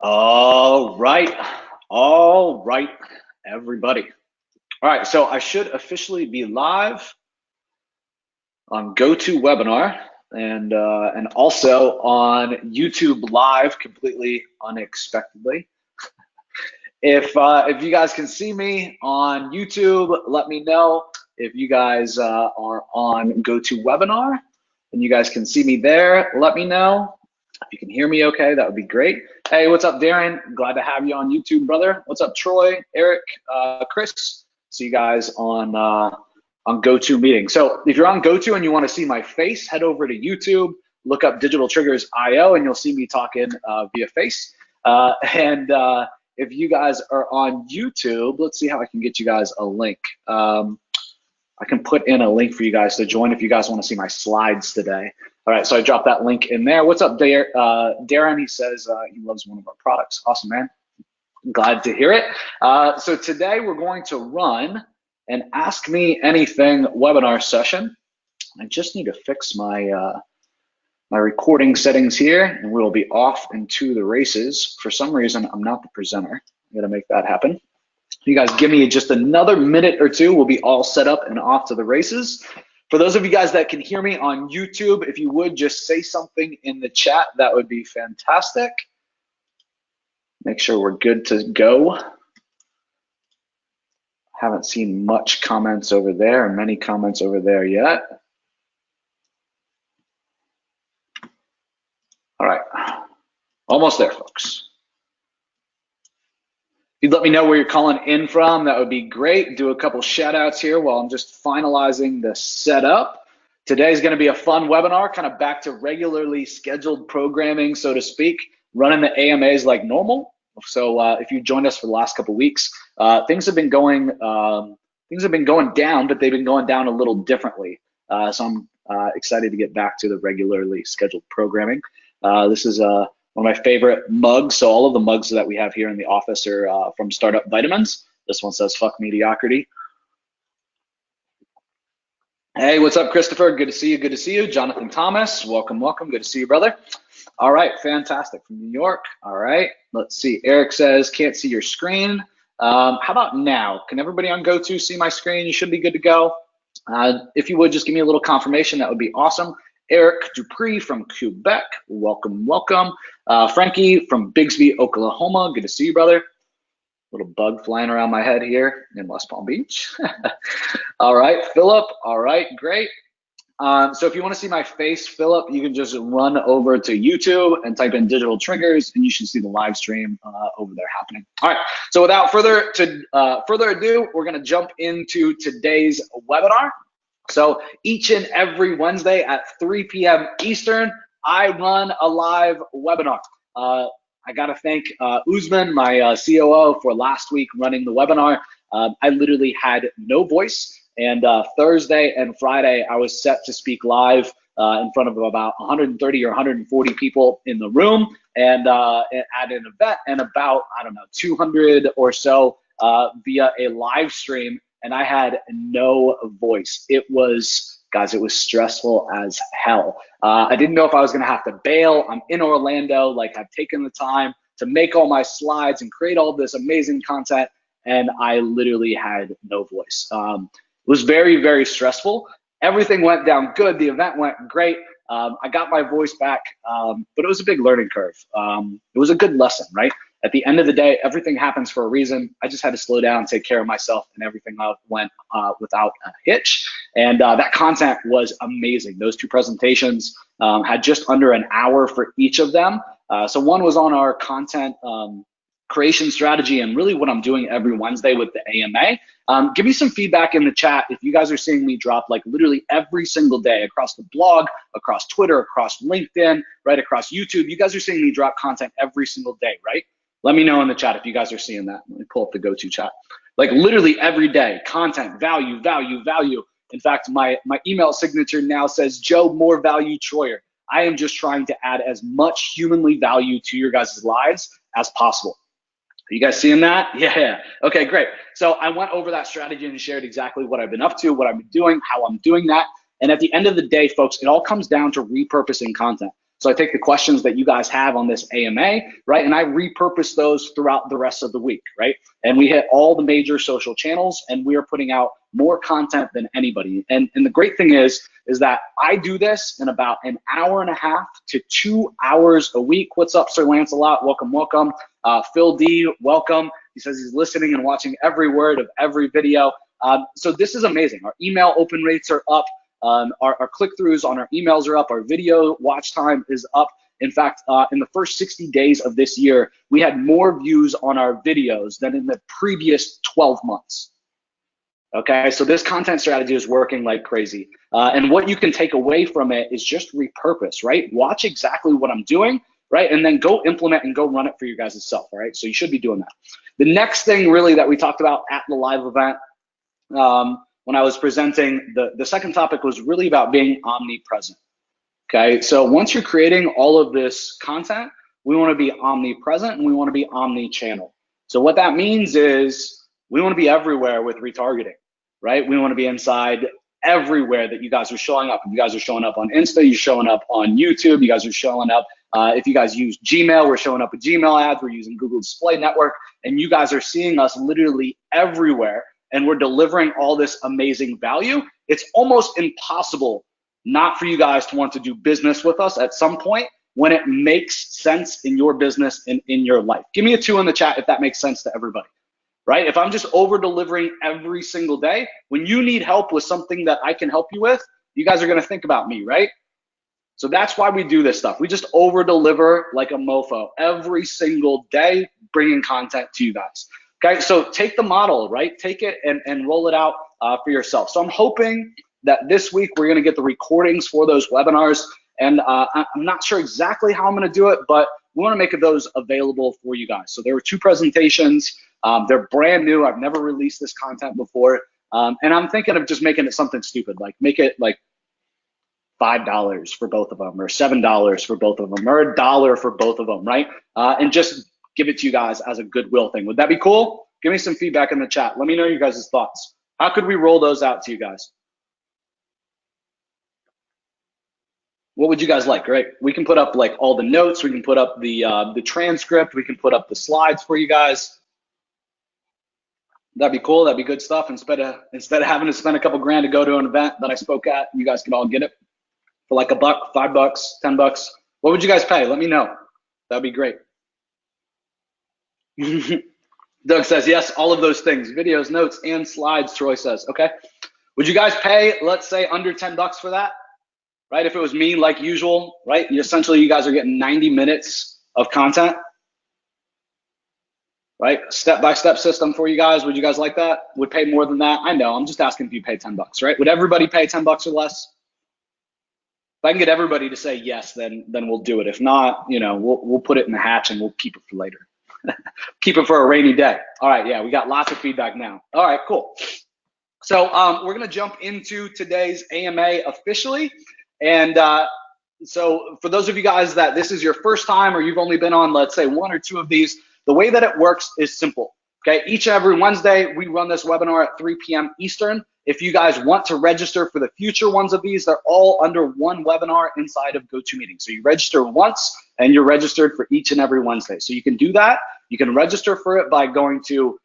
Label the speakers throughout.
Speaker 1: All right. All right, everybody. All right, so I should officially be live on GoToWebinar and also on YouTube Live completely unexpectedly. If you guys can see me on YouTube, let me know. If you guys are on GoToWebinar and you guys can see me there, let me know. If you can hear me okay, that would be great. Hey, what's up, Darren? Glad to have you on YouTube, brother. What's up, Troy, Eric, Chris? See you guys on GoTo Meeting. So if you're on GoTo and you want to see my face, head over to YouTube, look up Digital Triggers IO, and you'll see me talking via face. If you guys are on YouTube, let's see how I can get you guys a link. I can put in a link for you guys to join if you guys want to see my slides today. All right, so I dropped that link in there. What's up, Darren? He says he loves one of our products. Awesome, man. Glad to hear it. So today we're going to run an Ask Me Anything webinar session. I just need to fix my my recording settings here, and we'll be off into the races. For some reason, I'm not the presenter. I'm gonna make that happen. You guys give me just another minute or two. We'll be all set up and off to the races. For those of you guys that can hear me on YouTube, if you would just say something in the chat, that would be fantastic. Make sure we're good to go. Haven't seen much comments over there, or many comments over there yet. All right, almost there, folks. If you'd let me know where you're calling in from, that would be great. Do a couple shout outs here while I'm just finalizing the setup. Today's gonna be a fun webinar, kind of back to regularly scheduled programming, so to speak, running the AMAs like normal. So if you joined us for the last couple weeks, things have been going down, but they've been going down a little differently. So I'm excited to get back to the regularly scheduled programming. This is one of my favorite mugs. So all of the mugs that we have here in the office are from Startup Vitamins. This one says "Fuck Mediocrity." Hey, what's up, Christopher? Good to see you. Good to see you. Jonathan Thomas, welcome, welcome. Good to see you, brother. All right, fantastic. From New York. All right, let's see. Eric says, can't see your screen. How about now? Can everybody on GoTo see my screen? You should be good to go. If you would just give me a little confirmation, that would be awesome. Eric Dupree from Quebec, welcome, welcome. Frankie from Bigsby, Oklahoma, good to see you, brother. Little bug flying around my head here in West Palm Beach. All right, Philip, all right, great. So if you want to see my face, Philip, you can just run over to YouTube and type in Digital Triggers, and you should see the live stream over there happening. All right, so without further ado, we're going to jump into today's webinar. So each and every Wednesday at 3 p.m. Eastern, I run a live webinar. I got to thank Usman, my COO, for last week running the webinar. I literally had no voice, and Thursday and Friday, I was set to speak live in front of about 130 or 140 people in the room, and at an event, and about, I don't know, 200 or so via a live stream. And I had no voice. It was, guys, it was stressful as hell. I didn't know if I was gonna have to bail. I'm in Orlando, like I've taken the time to make all my slides and create all this amazing content, and I literally had no voice. It was very, very stressful. Everything went down good. The event went great. I got my voice back, but it was a big learning curve. It was a good lesson, right? At the end of the day, everything happens for a reason. I just had to slow down, take care of myself, and everything went without a hitch. And that content was amazing. Those two presentations had just under an hour for each of them. So one was on our content creation strategy and really what I'm doing every Wednesday with the AMA. Give me some feedback in the chat if you guys are seeing me drop like literally every single day across the blog, across Twitter, across LinkedIn, right, across YouTube. You guys are seeing me drop content every single day, right? Let me know in the chat if you guys are seeing that. Let me pull up the GoTo chat. Like literally every day, content, value, value, value. In fact, my email signature now says, Joe, more value, Troyer. I am just trying to add as much humanly value to your guys' lives as possible. Are you guys seeing that? Yeah. Okay, great. So I went over that strategy and shared exactly what I've been up to, what I've been doing, how I'm doing that. And at the end of the day, folks, it all comes down to repurposing content. So I take the questions that you guys have on this AMA, right? And I repurpose those throughout the rest of the week, right? And we hit all the major social channels, and we are putting out more content than anybody. And the great thing is that I do this in about an hour and a half to 2 hours a week. What's up, Sir Lancelot? Welcome, welcome. Phil D, welcome. He says he's listening and watching every word of every video. So this is amazing. Our email open rates are up. Our click-throughs on our emails are up. Our video watch time is up. In fact, in the first 60 days of this year, we had more views on our videos than in the previous 12 months. Okay, so this content strategy is working like crazy. And what you can take away from it is just repurpose, right? Watch exactly what I'm doing, right? And then go implement and go run it for you guys yourself, all right? So you should be doing that. The next thing really that we talked about at the live event, when I was presenting, the second topic was really about being omnipresent. Okay, so once you're creating all of this content, we want to be omnipresent and we want to be omni-channel. So what that means is we want to be everywhere with retargeting, right? We want to be inside everywhere that you guys are showing up. If you guys are showing up on Insta, you're showing up on YouTube, you guys are showing up. If you guys use Gmail, we're showing up with Gmail ads, we're using Google Display Network, and you guys are seeing us literally everywhere, and we're delivering all this amazing value. It's almost impossible not for you guys to want to do business with us at some point when it makes sense in your business and in your life. Give me a 2 in the chat if that makes sense to everybody, right? If I'm just over delivering every single day, when you need help with something that I can help you with, you guys are gonna think about me, right? So that's why we do this stuff. We just over deliver like a mofo every single day, bringing content to you guys. Okay, so take the model, right? Take it and roll it out for yourself. So I'm hoping that this week we're gonna get the recordings for those webinars, and I'm not sure exactly how I'm gonna do it, but we wanna make those available for you guys. So there were 2 presentations. They're brand new. I've never released this content before. And I'm thinking of just making it something stupid, like make it like $5 for both of them, or $7 for both of them, or $1 for both of them, right? And just give it to you guys as a goodwill thing. Would that be cool? Give me some feedback in the chat. Let me know you guys' thoughts. How could we roll those out to you guys? What would you guys like, right? We can put up like all the notes. We can put up the transcript. We can put up the slides for you guys. That'd be cool. That'd be good stuff. Instead of having to spend a couple grand to go to an event that I spoke at, you guys can all get it for like $1, $5, $10. What would you guys pay? Let me know. That'd be great. Doug says, yes, all of those things, videos, notes, and slides, Troy says, okay. Would you guys pay, let's say, under $10 for that, right? If it was me, like usual, right? Essentially, you guys are getting 90 minutes of content, right? Step-by-step system for you guys. Would you guys like that? Would pay more than that? I know, I'm just asking if you pay $10, right? Would everybody pay $10 or less? If I can get everybody to say yes, then we'll do it. If not, you know, we'll put it in the hatch and we'll keep it for later. Keep it for a rainy day. All right, yeah, we got lots of feedback now. All right, cool. So we're gonna jump into today's AMA officially. And so for those of you guys that this is your first time, or you've only been on, let's say, 1 or 2 of these, the way that it works is simple. Okay, each and every Wednesday, we run this webinar at 3 p.m. Eastern. If you guys want to register for the future ones of these, they're all under one webinar inside of GoToMeeting. So you register once and you're registered for each and every Wednesday. So you can do that. You can register for it by going to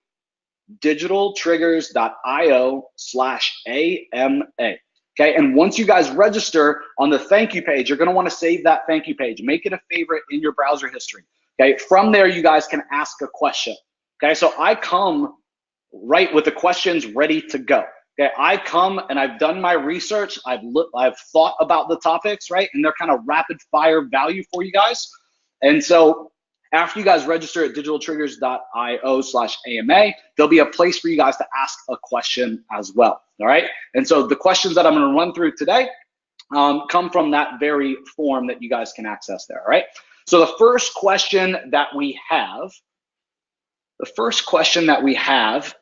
Speaker 1: digitaltriggers.io/AMA. Okay, and once you guys register on the thank you page, you're gonna wanna save that thank you page. Make it a favorite in your browser history. Okay, from there, you guys can ask a question. Okay, so I come right with the questions ready to go. Okay, I come and I've done my research. I've thought about the topics, right? And they're kind of rapid fire value for you guys. And so after you guys register at digitaltriggers.io/AMA, there'll be a place for you guys to ask a question as well. All right. And so the questions that I'm going to run through today come from that very form that you guys can access there. All right. So the first question that we have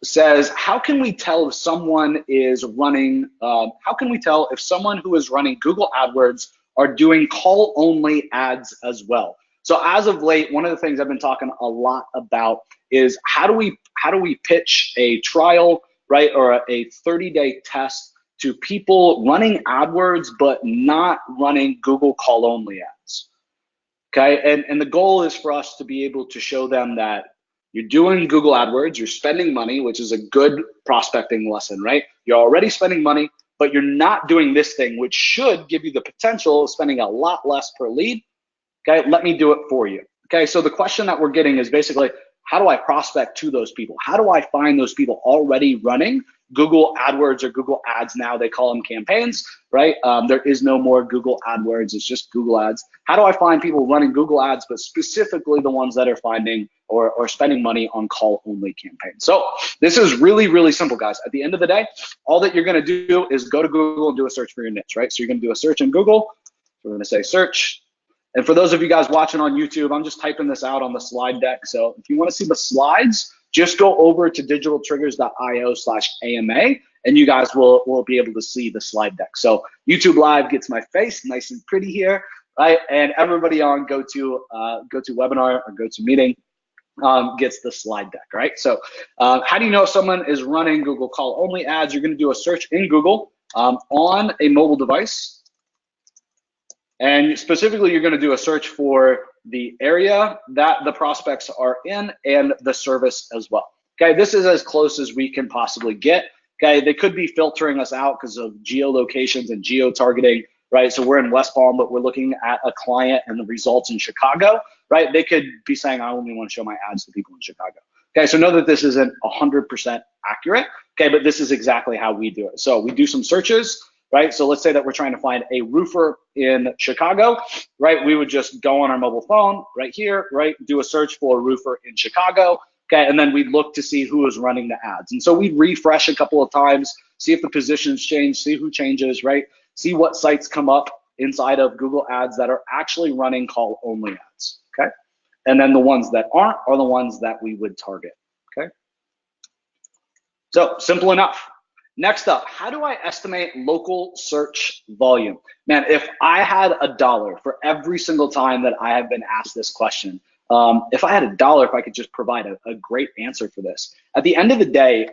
Speaker 1: says, how can we tell if someone is running, if someone who is running Google AdWords are doing call only ads as well? So as of late, one of the things I've been talking a lot about is how do we pitch a trial, right, or a 30-day test to people running AdWords but not running Google call only ads? Okay, and the goal is for us to be able to show them that you're doing Google AdWords, you're spending money, which is a good prospecting lesson, right? You're already spending money, but you're not doing this thing, which should give you the potential of spending a lot less per lead. Okay, let me do it for you. Okay, so the question that we're getting is basically, how do I prospect to those people? How do I find those people already running Google AdWords or Google Ads now? They call them campaigns, right? There is no more Google AdWords, it's just Google Ads. How do I find people running Google Ads, but specifically the ones that are finding or spending money on call-only campaigns? So this is really, really simple, guys. At the end of the day, all that you're gonna do is go to Google and do a search for your niche, right? So you're gonna do a search in Google. So we're gonna say search. And for those of you guys watching on YouTube, I'm just typing this out on the slide deck. So if you want to see the slides, just go over to digitaltriggers.io/AMA and you guys will be able to see the slide deck. So YouTube Live gets my face nice and pretty here, right? And everybody on GoToWebinar or GoToMeeting gets the slide deck, right? So how do you know if someone is running Google call only ads? You're going to do a search in Google on a mobile device. And specifically, you're going to do a search for the area that the prospects are in and the service as well. Okay, this is as close as we can possibly get. Okay, they could be filtering us out because of geolocations and geo-targeting, right? So we're in West Palm, but we're looking at a client and the results in Chicago, right? They could be saying, I only want to show my ads to people in Chicago. Okay, so know that this isn't 100% accurate, okay, but this is exactly how we do it. So we do some searches, right? So let's say that we're trying to find a roofer in Chicago, right? We would just go on our mobile phone right here, right? Do a search for a roofer in Chicago, okay? And then we'd look to see who is running the ads. And so we'd refresh a couple of times, see if the positions change, see who changes, right? See what sites come up inside of Google Ads that are actually running call only ads, okay? And then the ones that aren't are the ones that we would target, okay? So simple enough. Next up, how do I estimate local search volume? Man, if I had $1 for every single time that I have been asked this question, if I had $1, if I could just provide a great answer for this. At the end of the day,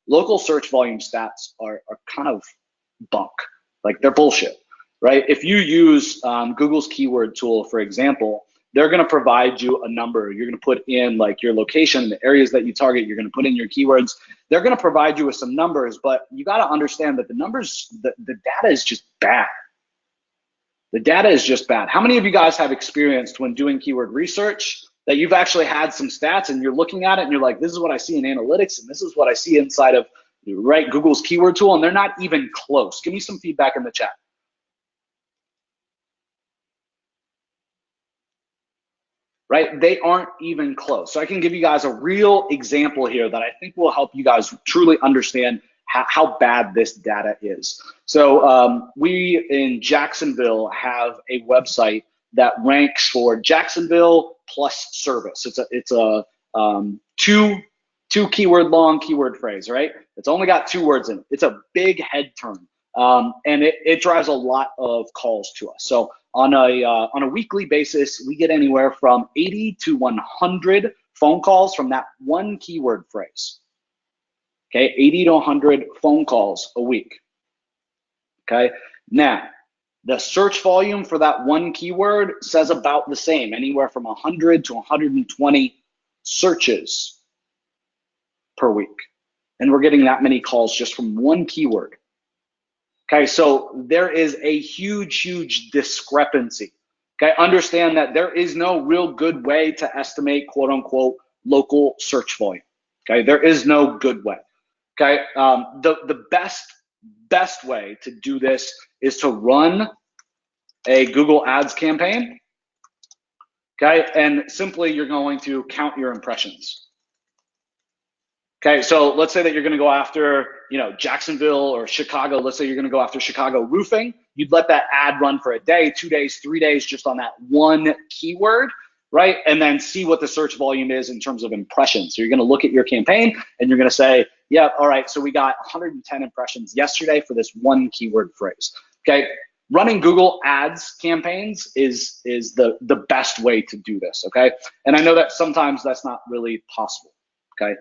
Speaker 1: local search volume stats are kind of bunk. Like, they're bullshit, right? If you use Google's keyword tool, for example, they're going to provide you a number. You're going to put in like your location, the areas that you target. You're going to put in your keywords. They're going to provide you with some numbers, but you got to understand that the numbers, the data is just bad. The data is just bad. How many of you guys have experienced when doing keyword research that you've actually had some stats and you're looking at it and you're like, this is what I see in analytics and this is what I see inside of, right, Google's keyword tool, and they're not even close? Give me some feedback in the chat. Right? They aren't even close. So I can give you guys a real example here that I think will help you guys truly understand how bad this data is. So we in Jacksonville have a website that ranks for Jacksonville plus service. It's a two keyword long keyword phrase, right? It's only got 2 words in it. It's a big head turn. And it drives a lot of calls to us. So on a weekly basis, we get anywhere from 80 to 100 phone calls from that one keyword phrase. Okay, 80 to 100 phone calls a week. Okay, now the search volume for that one keyword says about the same, anywhere from 100 to 120 searches per week. And we're getting that many calls just from one keyword. Okay, so there is a huge discrepancy. Okay, understand that there is no real good way to estimate quote unquote local search volume. Okay, there is no good way. Okay, the best way to do this is to run a Google Ads campaign. Okay, and simply you're going to count your impressions. Okay, so let's say that you're going to go after, you know, Jacksonville or Chicago. Let's say you're going to go after Chicago roofing. You'd let that ad run for a day, 2 days, 3 days, just on that one keyword, right? And then see what the search volume is in terms of impressions. So you're going to look at your campaign and you're going to say, yeah, all right, so we got 110 impressions yesterday for this one keyword phrase. Okay, running Google Ads campaigns is the best way to do this. Okay, and I know that sometimes that's not really possible. Okay.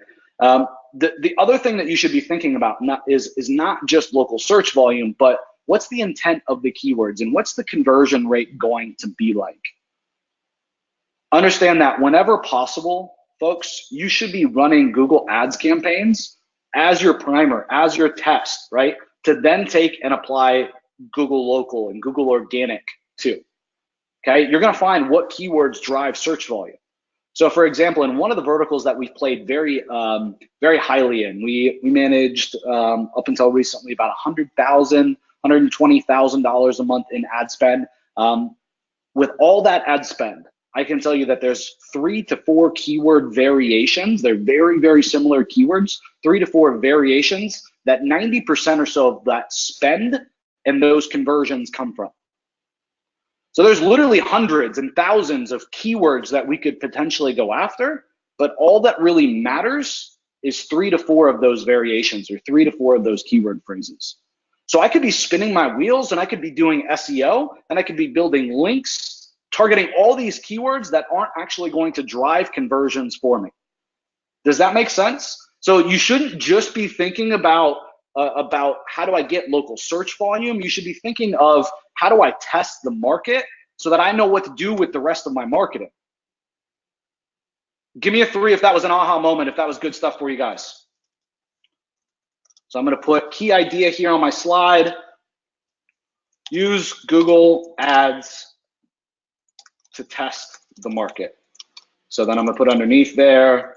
Speaker 1: The other thing that you should be thinking about is not just local search volume, but what's the intent of the keywords and what's the conversion rate going to be like? Understand that whenever possible, folks, you should be running Google Ads campaigns as your primer, as your test, right? To then take and apply Google Local and Google Organic too. Okay, you're going to find what keywords drive search volume. So, for example, in one of the verticals that we've played very highly in, we managed up until recently about $100,000, $120,000 a month in ad spend. With all that ad spend, I can tell you that there's 3 to 4 keyword variations. They're very, very similar keywords, 3 to 4 variations that 90% or so of that spend and those conversions come from. So there's literally hundreds and thousands of keywords that we could potentially go after, but all that really matters is 3 to 4 of those variations or 3 to 4 of those keyword phrases. So I could be spinning my wheels and I could be doing SEO and I could be building links, targeting all these keywords that aren't actually going to drive conversions for me. Does that make sense? So you shouldn't just be thinking about how do I get local search volume. You should be thinking of how do I test the market so that I know what to do with the rest of my marketing. Give me a 3 if that was an aha moment, if that was good stuff for you guys. So I'm going to put key idea here on my slide. Use Google Ads to test the market. So then I'm going to put underneath there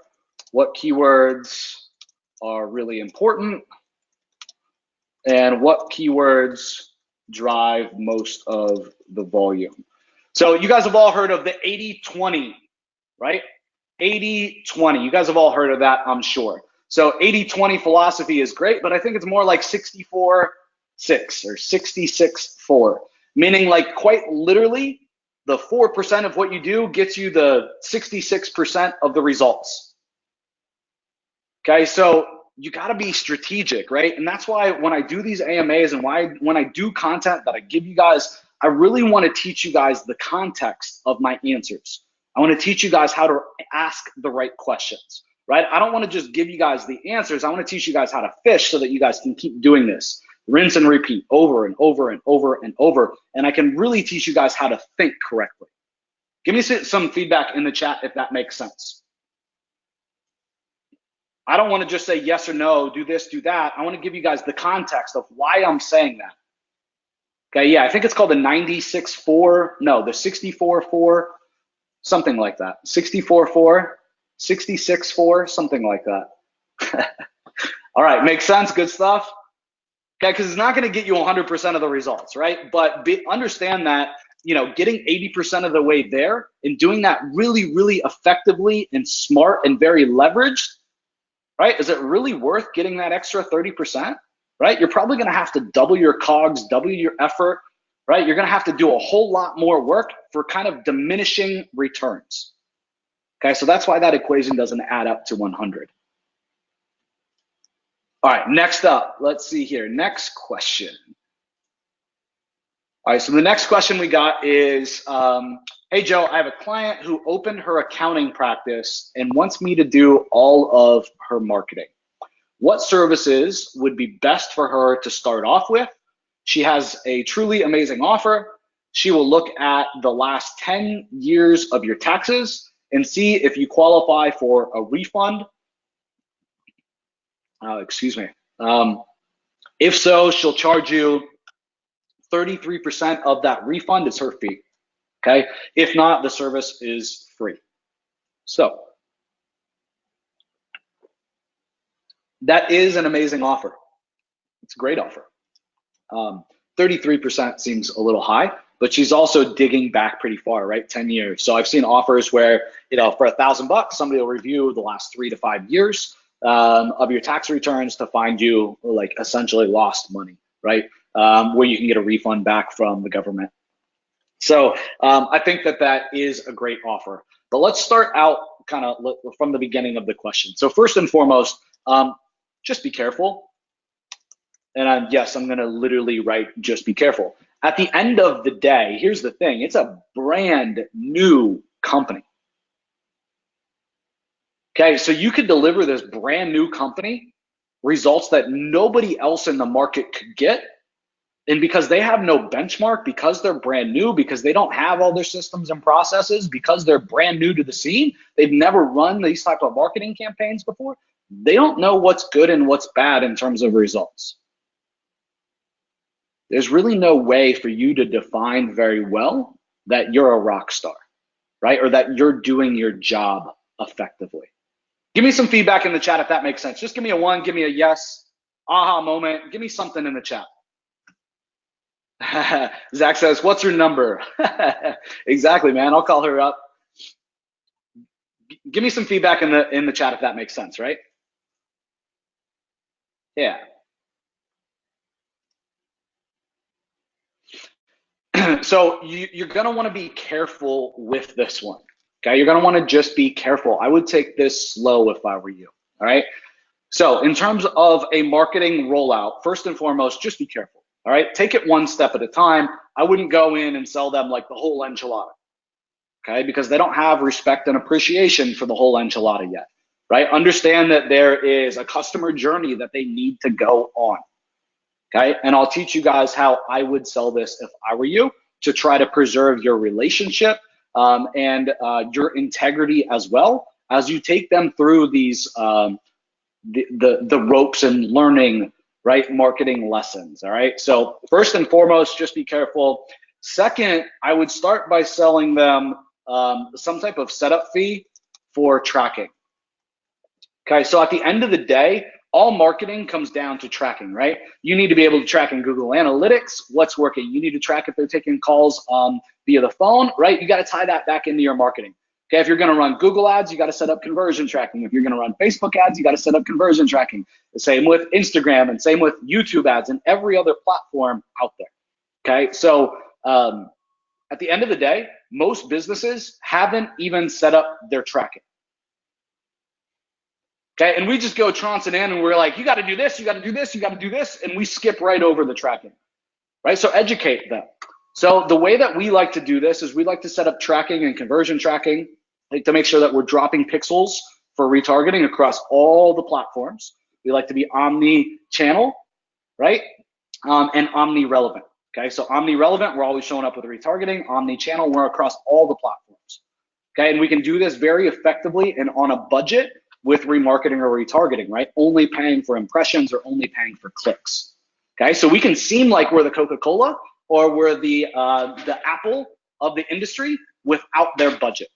Speaker 1: what keywords are really important and what keywords drive most of the volume. So you guys have all heard of the 80-20, right? 80-20. You guys have all heard of that, I'm sure. So 80-20 philosophy is great, but I think it's more like 64-6 or 66-4, meaning like quite literally the 4% of what you do gets you the 66% of the results. Okay, so you got to be strategic, right? And that's why when I do these AMAs and when I do content that I give you guys, I really want to teach you guys the context of my answers. I want to teach you guys how to ask the right questions, right? I don't want to just give you guys the answers. I want to teach you guys how to fish so that you guys can keep doing this. Rinse and repeat over and over and over and over. And I can really teach you guys how to think correctly. Give me some feedback in the chat if that makes sense. I don't want to just say yes or no, do this, do that. I want to give you guys the context of why I'm saying that. Okay, yeah, I think it's called the 96-4, no, the 64-4, something like that. 64-4, 66-4, something like that. All right, makes sense, good stuff. Okay, because it's not going to get you 100% of the results, right? But understand that, you know, getting 80% of the way there and doing that really, really effectively and smart and very leveraged, right? Is it really worth getting that extra 30%, right? You're probably going to have to double your COGS, double your effort, right? You're going to have to do a whole lot more work for kind of diminishing returns. Okay, so that's why that equation doesn't add up to 100. All right, next up, let's see here. Next question. All right, so the next question we got is, hey, Joe, I have a client who opened her accounting practice and wants me to do all of her marketing. What services would be best for her to start off with? She has a truly amazing offer. She will look at the last 10 years of your taxes and see if you qualify for a refund. Excuse me. If so, she'll charge you 33% of that refund is her fee. Okay. If not, the service is free. So that is an amazing offer. It's a great offer. 33% seems a little high, but she's also digging back pretty far, right? 10 years. So I've seen offers where, you know, for $1,000, somebody will review the last 3 to 5 years of your tax returns to find you like essentially lost money, right? Where you can get a refund back from the government. So I think that that is a great offer. But let's start out kind of from the beginning of the question. So first and foremost, just be careful. And yes, I'm going to literally write just be careful. At the end of the day, here's the thing. It's a brand new company. Okay, so you could deliver this brand new company results that nobody else in the market could get And because they have no benchmark, because they're brand new, because they don't have all their systems and processes, because they're brand new to the scene, they've never run these type of marketing campaigns before, they don't know what's good and what's bad in terms of results. There's really no way for you to define very well that you're a rock star, right? Or that you're doing your job effectively. Give me some feedback in the chat if that makes sense. Just give me a 1, give me a yes, aha moment, give me something in the chat. Zach says, what's her number? Exactly, man. I'll call her up. Give me some feedback in the chat if that makes sense, right? Yeah. So you're going to want to be careful with this one. Okay, you're going to want to just be careful. I would take this slow if I were you. All right. So in terms of a marketing rollout, first and foremost, just be careful. All right. Take it one step at a time. I wouldn't go in and sell them like the whole enchilada. Okay, because they don't have respect and appreciation for the whole enchilada yet. Right. Understand that there is a customer journey that they need to go on. Okay. And I'll teach you guys how I would sell this if I were you, to try to preserve your relationship and your integrity as well as you take them through these the ropes and learning, right, marketing lessons. All right. So first and foremost, just be careful. Second, I would start by selling them some type of setup fee for tracking. Okay. So at the end of the day, all marketing comes down to tracking, right? You need to be able to track in Google Analytics what's working. You need to track if they're taking calls via the phone, right? You got to tie that back into your marketing. Okay, if you're going to run Google ads, you got to set up conversion tracking. If you're going to run Facebook ads, you got to set up conversion tracking. The same with Instagram and same with YouTube ads and every other platform out there. Okay, so at the end of the day, most businesses haven't even set up their tracking. Okay, and we just go trouncing in and we're like, you got to do this, you got to do this, you got to do this, and we skip right over the tracking, right? So educate them. So the way that we like to do this is we like to set up tracking and conversion tracking, like to make sure that we're dropping pixels for retargeting across all the platforms. We like to be omni-channel, right? And omni-relevant. Okay, so omni-relevant, we're always showing up with retargeting. Omni-channel, we're across all the platforms. Okay, and we can do this very effectively and on a budget with remarketing or retargeting, right? Only paying for impressions or only paying for clicks. Okay, so we can seem like we're the Coca-Cola or we're the Apple of the industry without their budget.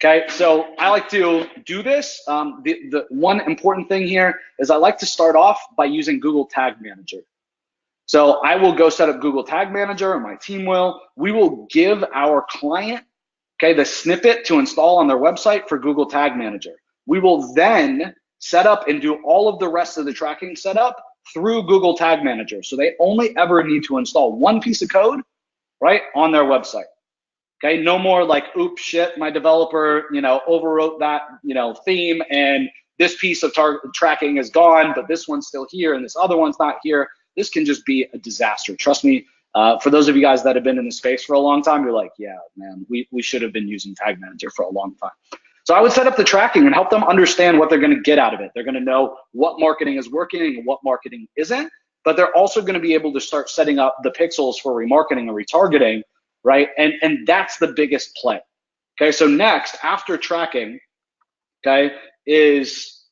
Speaker 1: Okay, so I like to do this. The one important thing here is I like to start off by using Google Tag Manager. So I will go set up Google Tag Manager, or my team will. We will give our client, okay, the snippet to install on their website for Google Tag Manager. We will then set up and do all of the rest of the tracking setup through Google Tag Manager. So they only ever need to install one piece of code, right, on their website. Okay, no more like, oops, shit, my developer, overwrote that, theme, and this piece of tracking is gone, but this one's still here and this other one's not here. This can just be a disaster. Trust me, for those of you guys that have been in the space for a long time, you're like, yeah, man, we should have been using Tag Manager for a long time. So I would set up the tracking and help them understand what they're going to get out of it. They're going to know what marketing is working and what marketing isn't, but they're also going to be able to start setting up the pixels for remarketing or retargeting, right? And that's the biggest play. Okay, so next, after tracking, okay, is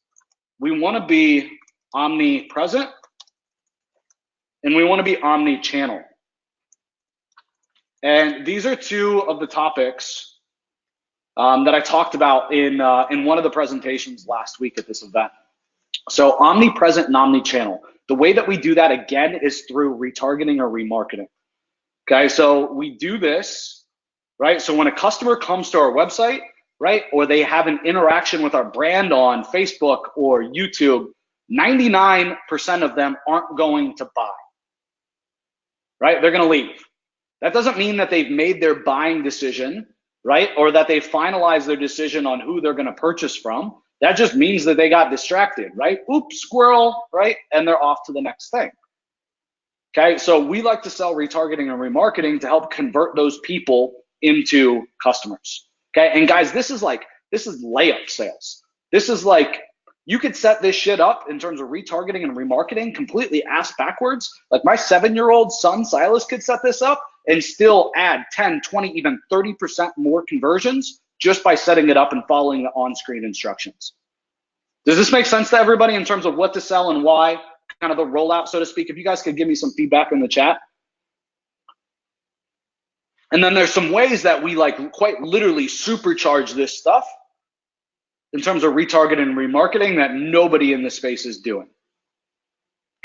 Speaker 1: we want to be omnipresent and we want to be omni-channel. And these are two of the topics that I talked about in one of the presentations last week at this event. So omnipresent and omni-channel. The way that we do that, again, is through retargeting or remarketing. Okay, so we do this, right? So when a customer comes to our website, right, or they have an interaction with our brand on Facebook or YouTube, 99% of them aren't going to buy, right? They're going to leave. That doesn't mean that they've made their buying decision, right? Or that they finalized their decision on who they're going to purchase from. That just means that they got distracted, right? Oops, squirrel, right? And they're off to the next thing. Okay, so we like to sell retargeting and remarketing to help convert those people into customers. Okay, and guys, this is layup sales. This is like You could set this shit up in terms of retargeting and remarketing completely ass backwards. Like my 7-year-old son, Silas, could set this up and still add 10, 20, even 30% more conversions just by setting it up and following the on-screen instructions. Does this make sense to everybody in terms of what to sell and why, kind of the rollout, so to speak? If you guys could give me some feedback in the chat. And then there's some ways that we like quite literally supercharge this stuff in terms of retargeting and remarketing that nobody in this space is doing.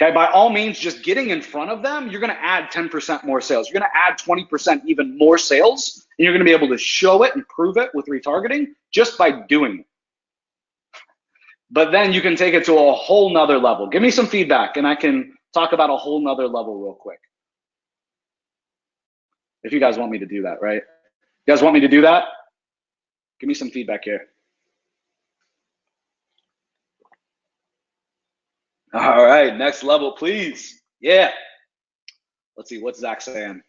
Speaker 1: Okay, by all means, just getting in front of them, you're gonna add 10% more sales. You're gonna add 20% even more sales, and you're gonna be able to show it and prove it with retargeting just by doing it. But then you can take it to a whole nother level. Give me some feedback and I can talk about a whole nother level real quick. If you guys want me to do that, right? You guys want me to do that? Give me some feedback here. All right, next level, please. Yeah. Let's see, what's Zach saying?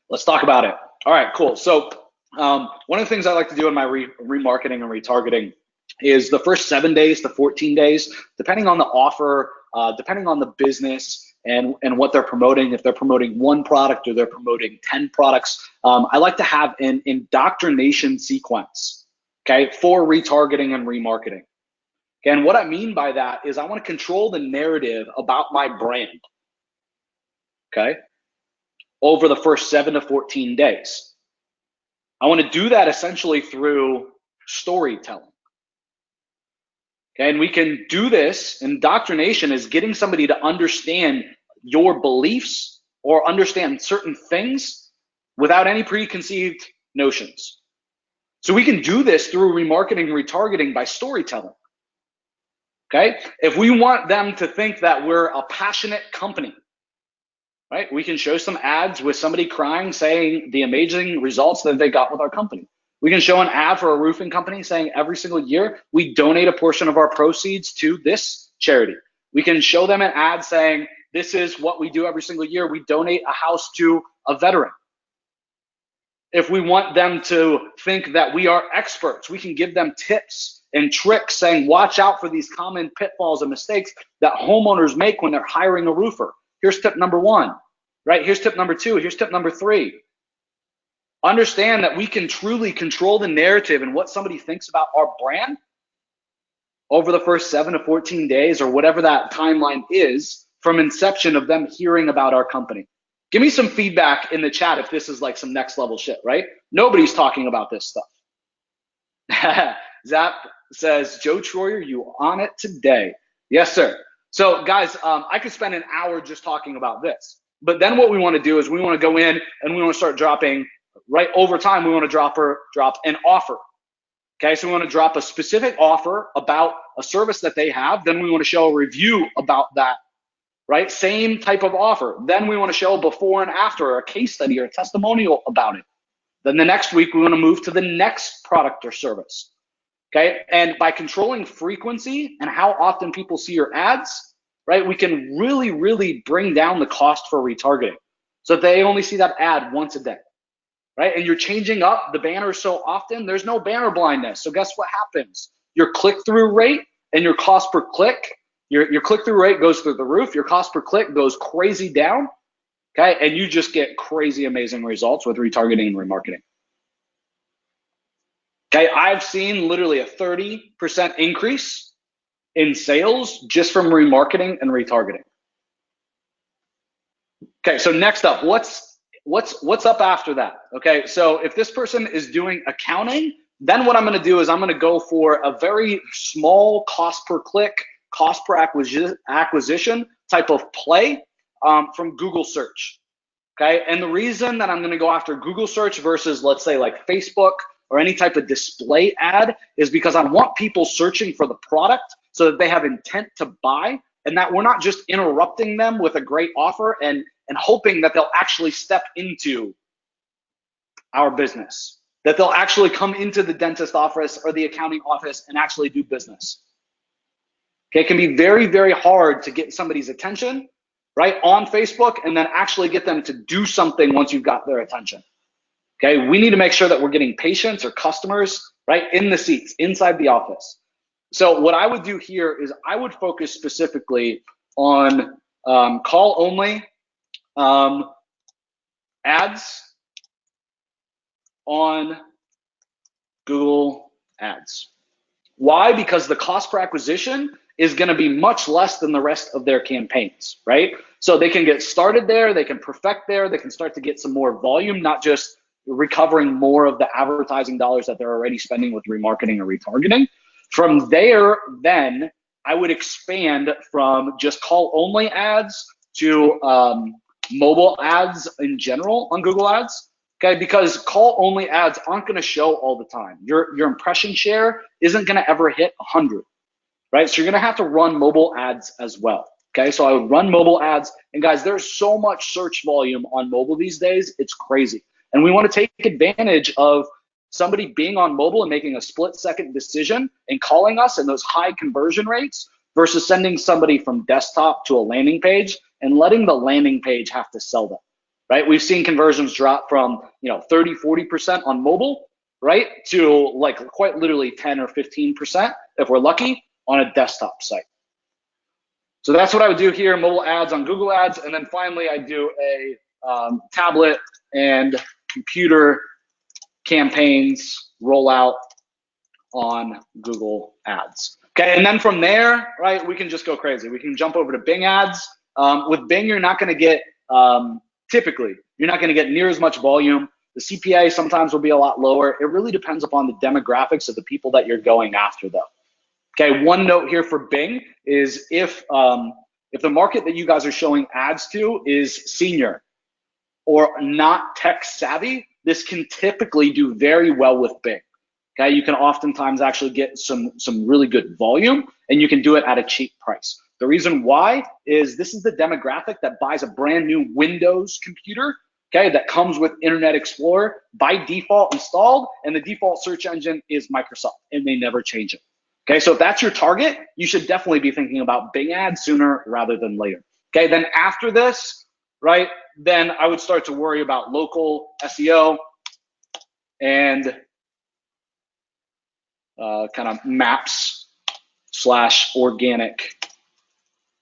Speaker 1: Let's talk about it. All right, cool. So one of the things I like to do in my remarketing and retargeting is the first 7 days to 14 days, depending on the offer, depending on the business and what they're promoting. If they're promoting one product or they're promoting 10 products, I like to have an indoctrination sequence, okay, for retargeting and remarketing. And what I mean by that is I want to control the narrative about my brand, okay, over the first 7 to 14 days. I want to do that essentially through storytelling. Okay, and we can do this. Indoctrination is getting somebody to understand your beliefs or understand certain things without any preconceived notions. So we can do this through remarketing, retargeting by storytelling. Okay, if we want them to think that we're a passionate company, right, we can show some ads with somebody crying saying the amazing results that they got with our company. We can show an ad for a roofing company saying every single year we donate a portion of our proceeds to this charity. We can show them an ad saying this is what we do every single year. We donate a house to a veteran. If we want them to think that we are experts, we can give them tips and tricks saying, watch out for these common pitfalls and mistakes that homeowners make when they're hiring a roofer. Here's tip number 1, right? Here's tip number 2. Here's tip number 3. Understand that we can truly control the narrative and what somebody thinks about our brand over the first 7 to 14 days or whatever that timeline is from inception of them hearing about our company. Give me some feedback in the chat if this is like some next level shit, right? Nobody's talking about this stuff. Zap says, Joe Troyer, you on it today. Yes, sir. So guys, I could spend an hour just talking about this. But then what we want to do is we want to go in and we want to start dropping, right, over time, we want to drop an offer. Okay, so we want to drop a specific offer about a service that they have. Then we want to show a review about that, right? Same type of offer. Then we want to show a before and after, or a case study or a testimonial about it. Then the next week, we want to move to the next product or service. Okay, and by controlling frequency and how often people see your ads, right, we can really, really bring down the cost for retargeting. So they only see that ad once a day, right? And you're changing up the banners so often, there's no banner blindness. So guess what happens? Your click-through rate and your cost per click, your click-through rate goes through the roof, your cost per click goes crazy down, okay? And you just get crazy amazing results with retargeting and remarketing. Okay, I've seen literally a 30% increase in sales just from remarketing and retargeting. Okay, so next up, what's up after that? Okay, so if this person is doing accounting, then what I'm gonna do is I'm gonna go for a very small cost per click, cost per acquisition type of play from Google search. Okay, and the reason that I'm gonna go after Google search versus, let's say, like Facebook or any type of display ad is because I want people searching for the product so that they have intent to buy, and that we're not just interrupting them with a great offer and hoping that they'll actually step into our business, that they'll actually come into the dentist office or the accounting office and actually do business. Okay, it can be very, very hard to get somebody's attention, right, on Facebook and then actually get them to do something once you've got their attention. Okay, we need to make sure that we're getting patients or customers, right, in the seats, inside the office. So what I would do here is I would focus specifically on call only ads on Google Ads. Why? Because the cost per acquisition is going to be much less than the rest of their campaigns, right? So they can get started there, they can perfect there, they can start to get some more volume, not just recovering more of the advertising dollars that they're already spending with remarketing or retargeting. From there, then I would expand from just call only ads to mobile ads in general on Google Ads. Okay, because call only ads aren't going to show all the time. Your impression share isn't going to ever hit 100, right? So you're going to have to run mobile ads as well. Okay, so I would run mobile ads. And guys, there's so much search volume on mobile these days, it's crazy. And we want to take advantage of somebody being on mobile and making a split-second decision and calling us and those high conversion rates versus sending somebody from desktop to a landing page and letting the landing page have to sell them. Right? We've seen conversions drop from 30, 40% on mobile, right, to like quite literally 10 or 15% if we're lucky on a desktop site. So that's what I would do here, mobile ads on Google Ads, and then finally I do a tablet and computer campaigns rollout on Google Ads. Okay, and then from there, right, we can just go crazy. We can jump over to Bing ads. With Bing, you're not going to get typically, you're not going to get near as much volume. The CPA sometimes will be a lot lower. It really depends upon the demographics of the people that you're going after, though. Okay, one note here for Bing is if the market that you guys are showing ads to is senior or not tech savvy, this can typically do very well with Bing. Okay, you can oftentimes actually get some really good volume, and you can do it at a cheap price. The reason why is this is the demographic that buys a brand new Windows computer, okay, that comes with Internet Explorer by default installed, and the default search engine is Microsoft, and they never change it. Okay, so if that's your target, you should definitely be thinking about Bing ads sooner rather than later. Okay, then after this, right, then I would start to worry about local SEO and kind of maps / organic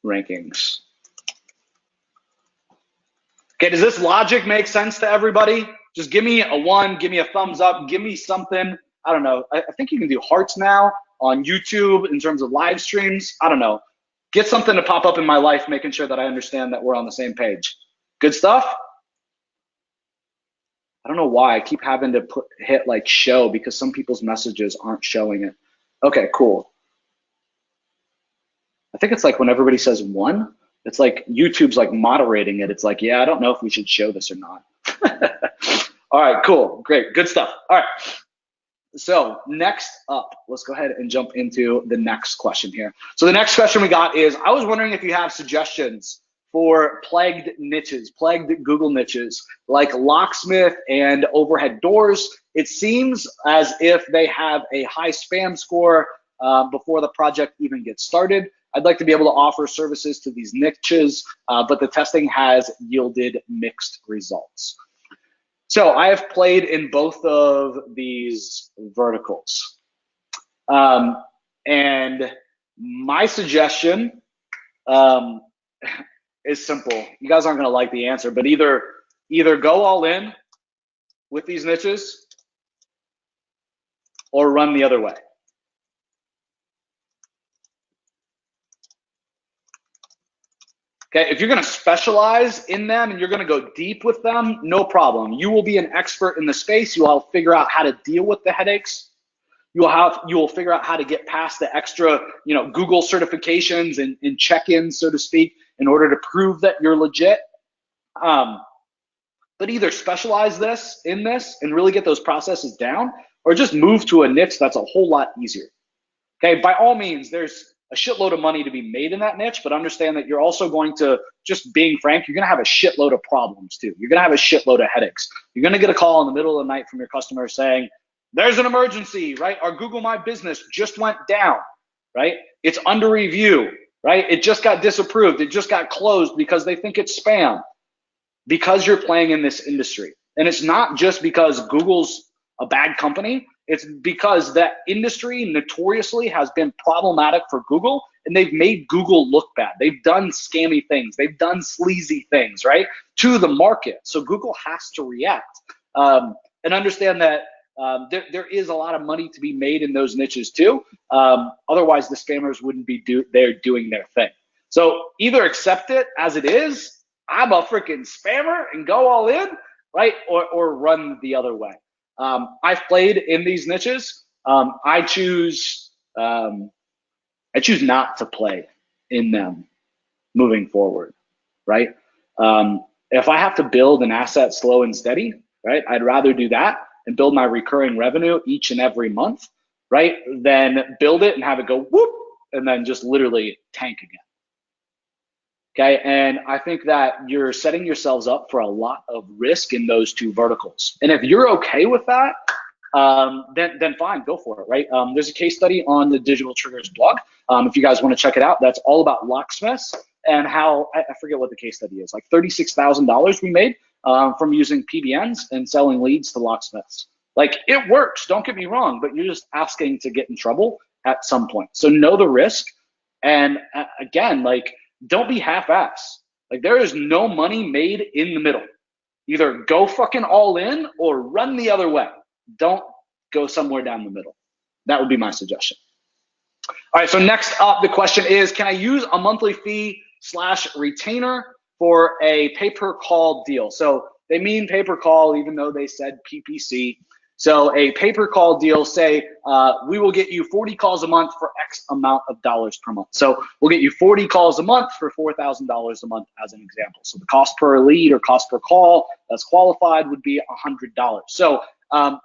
Speaker 1: rankings. Okay, does this logic make sense to everybody? Just give me a 1, give me a thumbs up, give me something. I don't know. I think you can do hearts now on YouTube in terms of live streams. I don't know. Get something to pop up in my life, making sure that I understand that we're on the same page. Good stuff? I don't know why I keep having to hit like show because some people's messages aren't showing it. Okay, cool. I think it's like when everybody says 1, it's like YouTube's like moderating it. It's like, yeah, I don't know if we should show this or not. All right, cool, great, good stuff. All right, so next up, let's go ahead and jump into the next question here. So the next question we got is, I was wondering if you have suggestions for plagued niches, plagued Google niches, like locksmith and overhead doors. It seems as if they have a high spam score before the project even gets started. I'd like to be able to offer services to these niches, but the testing has yielded mixed results. So I have played in both of these verticals. And my suggestion is simple. You guys aren't gonna like the answer, but either go all in with these niches or run the other way. Okay, if you're gonna specialize in them and you're gonna go deep with them, no problem. You will be an expert in the space. You will figure out how to deal with the headaches. You will figure out how to get past the extra, Google certifications and check-ins, so to speak, in order to prove that you're legit. But either specialize in this and really get those processes down, or just move to a niche that's a whole lot easier. Okay, by all means, there's a shitload of money to be made in that niche, but understand that you're also going to, just being frank, you're gonna have a shitload of problems too. You're gonna have a shitload of headaches. You're gonna get a call in the middle of the night from your customer saying, there's an emergency, right? Our Google My Business just went down, right? It's under review, right? It just got disapproved. It just got closed because they think it's spam, because you're playing in this industry. And it's not just because Google's a bad company. It's because that industry notoriously has been problematic for Google, and they've made Google look bad. They've done scammy things. They've done sleazy things, right, to the market. So Google has to react and understand that there is a lot of money to be made in those niches too. Otherwise, the spammers wouldn't be there doing their thing. So either accept it as it is, I'm a freaking spammer and go all in, right, or run the other way. I've played in these niches. I choose not to play in them moving forward, right? If I have to build an asset slow and steady, right, I'd rather do that and build my recurring revenue each and every month, right, than build it and have it go whoop and then just literally tank again. Okay, and I think that you're setting yourselves up for a lot of risk in those two verticals. And if you're okay with that, then fine, go for it, right? There's a case study on the Digital Triggers blog. If you guys want to check it out, that's all about locksmiths and how, I forget what the case study is, like $36,000 we made from using PBNs and selling leads to locksmiths. Like, it works, don't get me wrong, but you're just asking to get in trouble at some point. So know the risk. And again, like, don't be half-ass. Like, there is no money made in the middle. Either go fucking all in or run the other way. Don't go somewhere down the middle. That would be my suggestion. All right, so next up, the question is, can I use a monthly fee / retainer for a pay-per-call deal? So they mean pay-per-call, even though they said PPC. So a pay-per-call deal, say we will get you 40 calls a month for X amount of dollars per month. So we'll get you 40 calls a month for $4,000 a month as an example. So the cost per lead or cost per call that's qualified would be $100. So I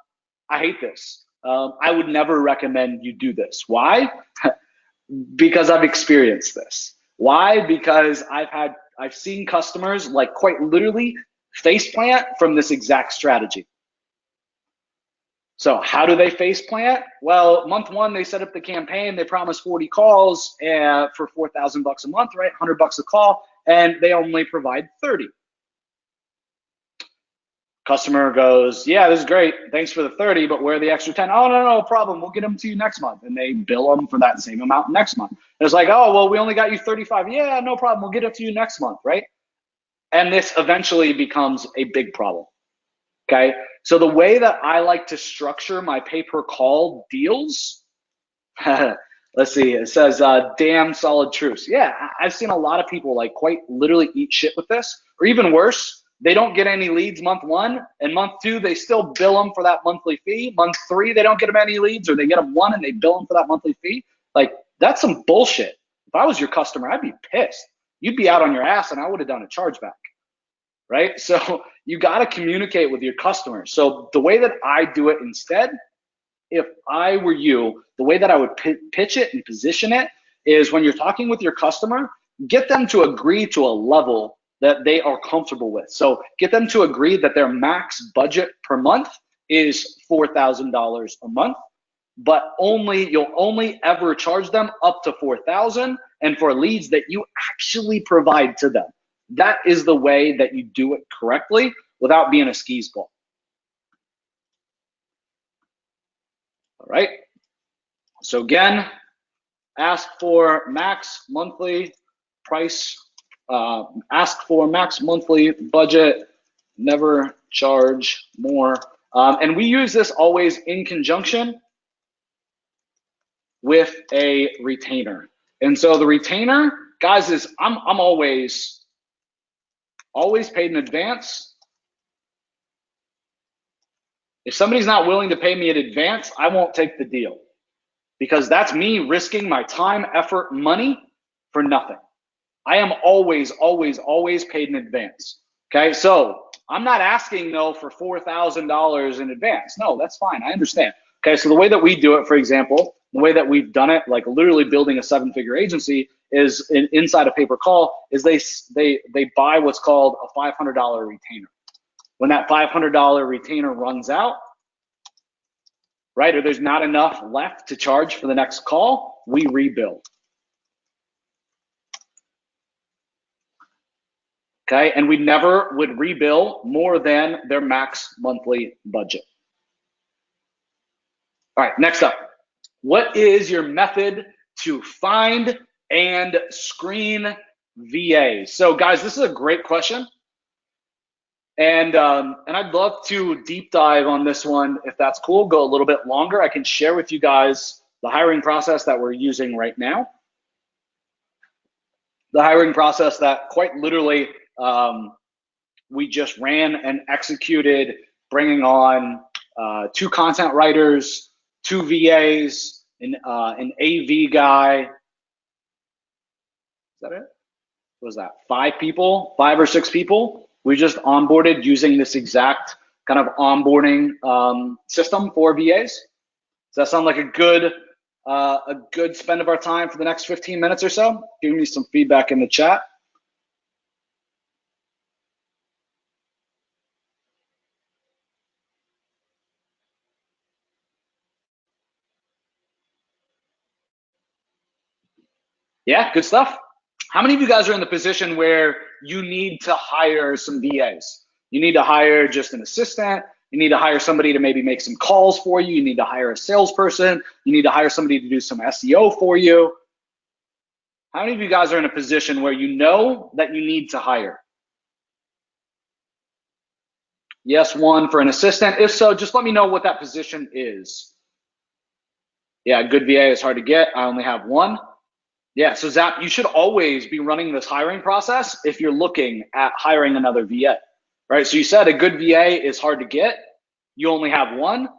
Speaker 1: hate this. I would never recommend you do this. Why? Because I've experienced this. Why? Because I've seen customers like quite literally faceplant from this exact strategy. So how do they faceplant? Well, month one, they set up the campaign. They promised 40 calls for $4,000 a month, right? $100 a call, and they only provide 30. Customer goes, yeah, this is great. Thanks for the 30, but where are the extra 10? Oh, no problem. We'll get them to you next month. And they bill them for that same amount next month. And it's like, oh, well, we only got you 35. Yeah, no problem. We'll get it to you next month, right? And this eventually becomes a big problem. Okay, so the way that I like to structure my pay-per-call deals, let's see, it says damn solid truths. Yeah, I've seen a lot of people like quite literally eat shit with this, or even worse, they don't get any leads month one, and month two, they still bill them for that monthly fee. Month three, they don't get them any leads, or they get them one and they bill them for that monthly fee. Like, that's some bullshit. If I was your customer, I'd be pissed. You'd be out on your ass and I would have done a chargeback. Right? So you got to communicate with your customers. So the way that I do it instead, if I were you, the way that I would pitch it and position it is when you're talking with your customer, get them to agree to a level that they are comfortable with. So get them to agree that their max budget per month is $4,000 a month, but you'll only ever charge them up to $4,000 and for leads that you actually provide to them. That is the way that you do it correctly without being a skis ball. All right. So again, ask for max monthly price, ask for max monthly budget, never charge more. And we use this always in conjunction with a retainer. And so the retainer, guys, is I'm always paid in advance. If somebody's not willing to pay me in advance, I won't take the deal because that's me risking my time, effort, money for nothing. I am always paid in advance. Okay, so I'm not asking though for $4,000 in advance. No, that's fine. I understand. Okay, so the way that we do it, for example, the way that we've done it, like literally building a 7-figure agency, is inside a pay-per-call, is they buy what's called a $500 retainer. When that $500 retainer runs out, right, or there's not enough left to charge for the next call, we rebuild. Okay, and we never would rebill more than their max monthly budget. All right, next up. What is your method to find and screen VAs? So guys, this is a great question. And I'd love to deep dive on this one if that's cool, go a little bit longer. I can share with you guys the hiring process that we're using right now. The hiring process that quite literally we just ran and executed, bringing on 2 content writers, 2 VAs, an AV guy. Is that it? What was that? 5 people, 5 or 6 people. We just onboarded using this exact kind of onboarding system for VAs. Does that sound like a good spend of our time for the next 15 minutes or so? Give me some feedback in the chat. Yeah, good stuff. How many of you guys are in the position where you need to hire some VAs? You need to hire just an assistant. You need to hire somebody to maybe make some calls for you. You need to hire a salesperson. You need to hire somebody to do some SEO for you. How many of you guys are in a position where you know that you need to hire? Yes, 1 for an assistant. If so, just let me know what that position is. Yeah, a good VA is hard to get. I only have 1. Yeah, so Zap, you should always be running this hiring process if you're looking at hiring another VA, right? So you said a good VA is hard to get. You only have 1,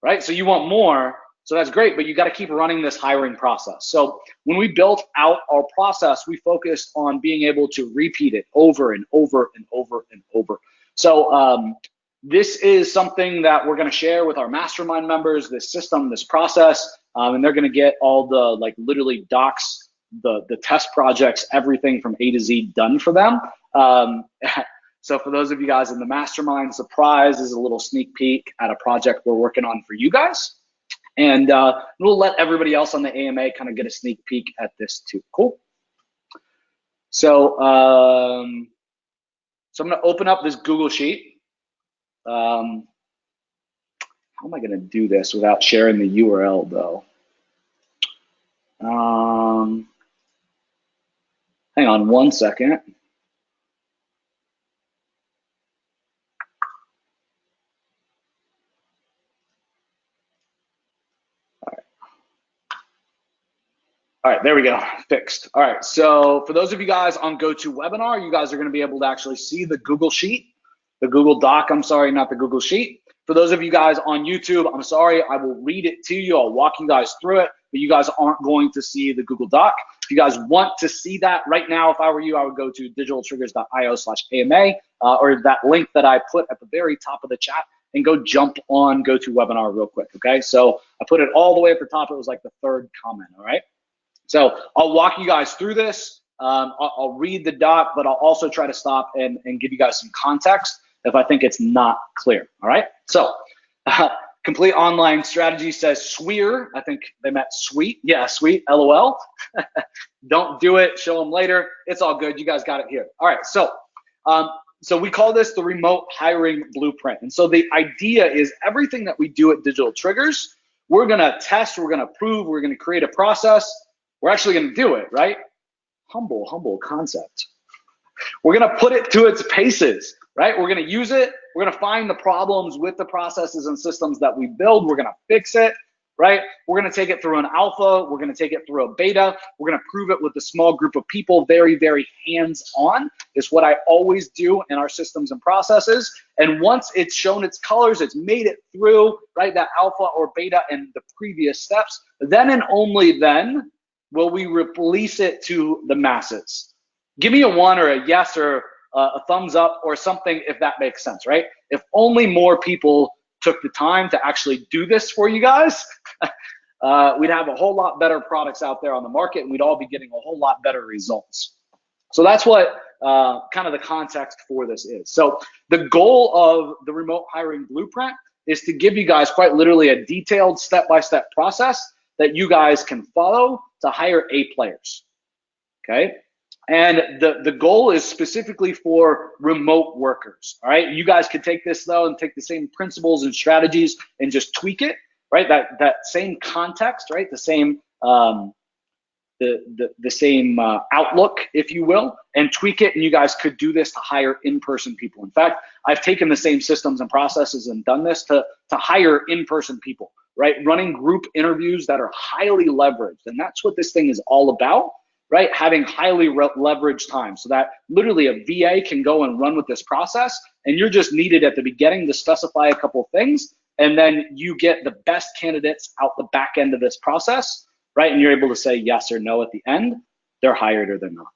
Speaker 1: right? So you want more, so that's great, but you got to keep running this hiring process. So when we built out our process, we focused on being able to repeat it over and over and over and over. So this is something that we're going to share with our mastermind members, this system, this process, and they're going to get all the literally docs, the test projects, everything from A to Z done for them. So for those of you guys in the mastermind, surprise is a little sneak peek at a project we're working on for you guys. And we'll let everybody else on the AMA kind of get a sneak peek at this too. Cool. So, so I'm going to open up this Google Sheet. How am I going to do this without sharing the URL though? Hang on 1 second. All right, there we go, fixed. All right, so for those of you guys on GoToWebinar, you guys are gonna be able to actually see the Google Sheet, the Google Doc, I'm sorry, not the Google Sheet. For those of you guys on YouTube, I'm sorry, I will read it to you, I'll walk you guys through it, but you guys aren't going to see the Google Doc. If you guys want to see that right now, if I were you, I would go to digitaltriggers.io/AMA or that link that I put at the very top of the chat and go jump on GoToWebinar real quick, okay? So I put it all the way at the top, it was like the 3rd comment, all right? So I'll walk you guys through this. I'll read the doc, but I'll also try to stop and give you guys some context if I think it's not clear, all right? So complete online strategy says SWEER. I think they meant sweet. Yeah, sweet, LOL. Don't do it, show them later. It's all good, you guys got it here. All right, so we call this the remote hiring blueprint. And so the idea is everything that we do at Digital Triggers, we're gonna test, we're gonna prove, we're gonna create a process. We're actually gonna do it, right? Humble concept. We're gonna put it to its paces, right? We're gonna use it. We're gonna find the problems with the processes and systems that we build. We're gonna fix it, right? We're gonna take it through an alpha. We're gonna take it through a beta. We're gonna prove it with a small group of people, very, very hands-on. It's what I always do in our systems and processes. And once it's shown its colors, it's made it through, right, that alpha or beta and the previous steps, then and only then will we release it to the masses. Give me a 1 or a yes or a thumbs up or something if that makes sense, right? If only more people took the time to actually do this for you guys, we'd have a whole lot better products out there on the market and we'd all be getting a whole lot better results. So that's what kind of the context for this is. So the goal of the remote hiring blueprint is to give you guys quite literally a detailed step-by-step process that you guys can follow to hire A players, okay? And the goal is specifically for remote workers, all right? You guys could take this though and take the same principles and strategies and just tweak it right? That same context, right? The same the same outlook, if you will, and tweak it. And you guys could do this to hire in-person people. In fact, I've taken the same systems and processes and done this to hire in-person people, right? Running group interviews that are highly leveraged. And that's what this thing is all about, right? Having highly leveraged time so that literally a VA can go and run with this process. And you're just needed at the beginning to specify a couple of things. And then you get the best candidates out the back end of this process, right? And you're able to say yes or no at the end. They're hired or they're not.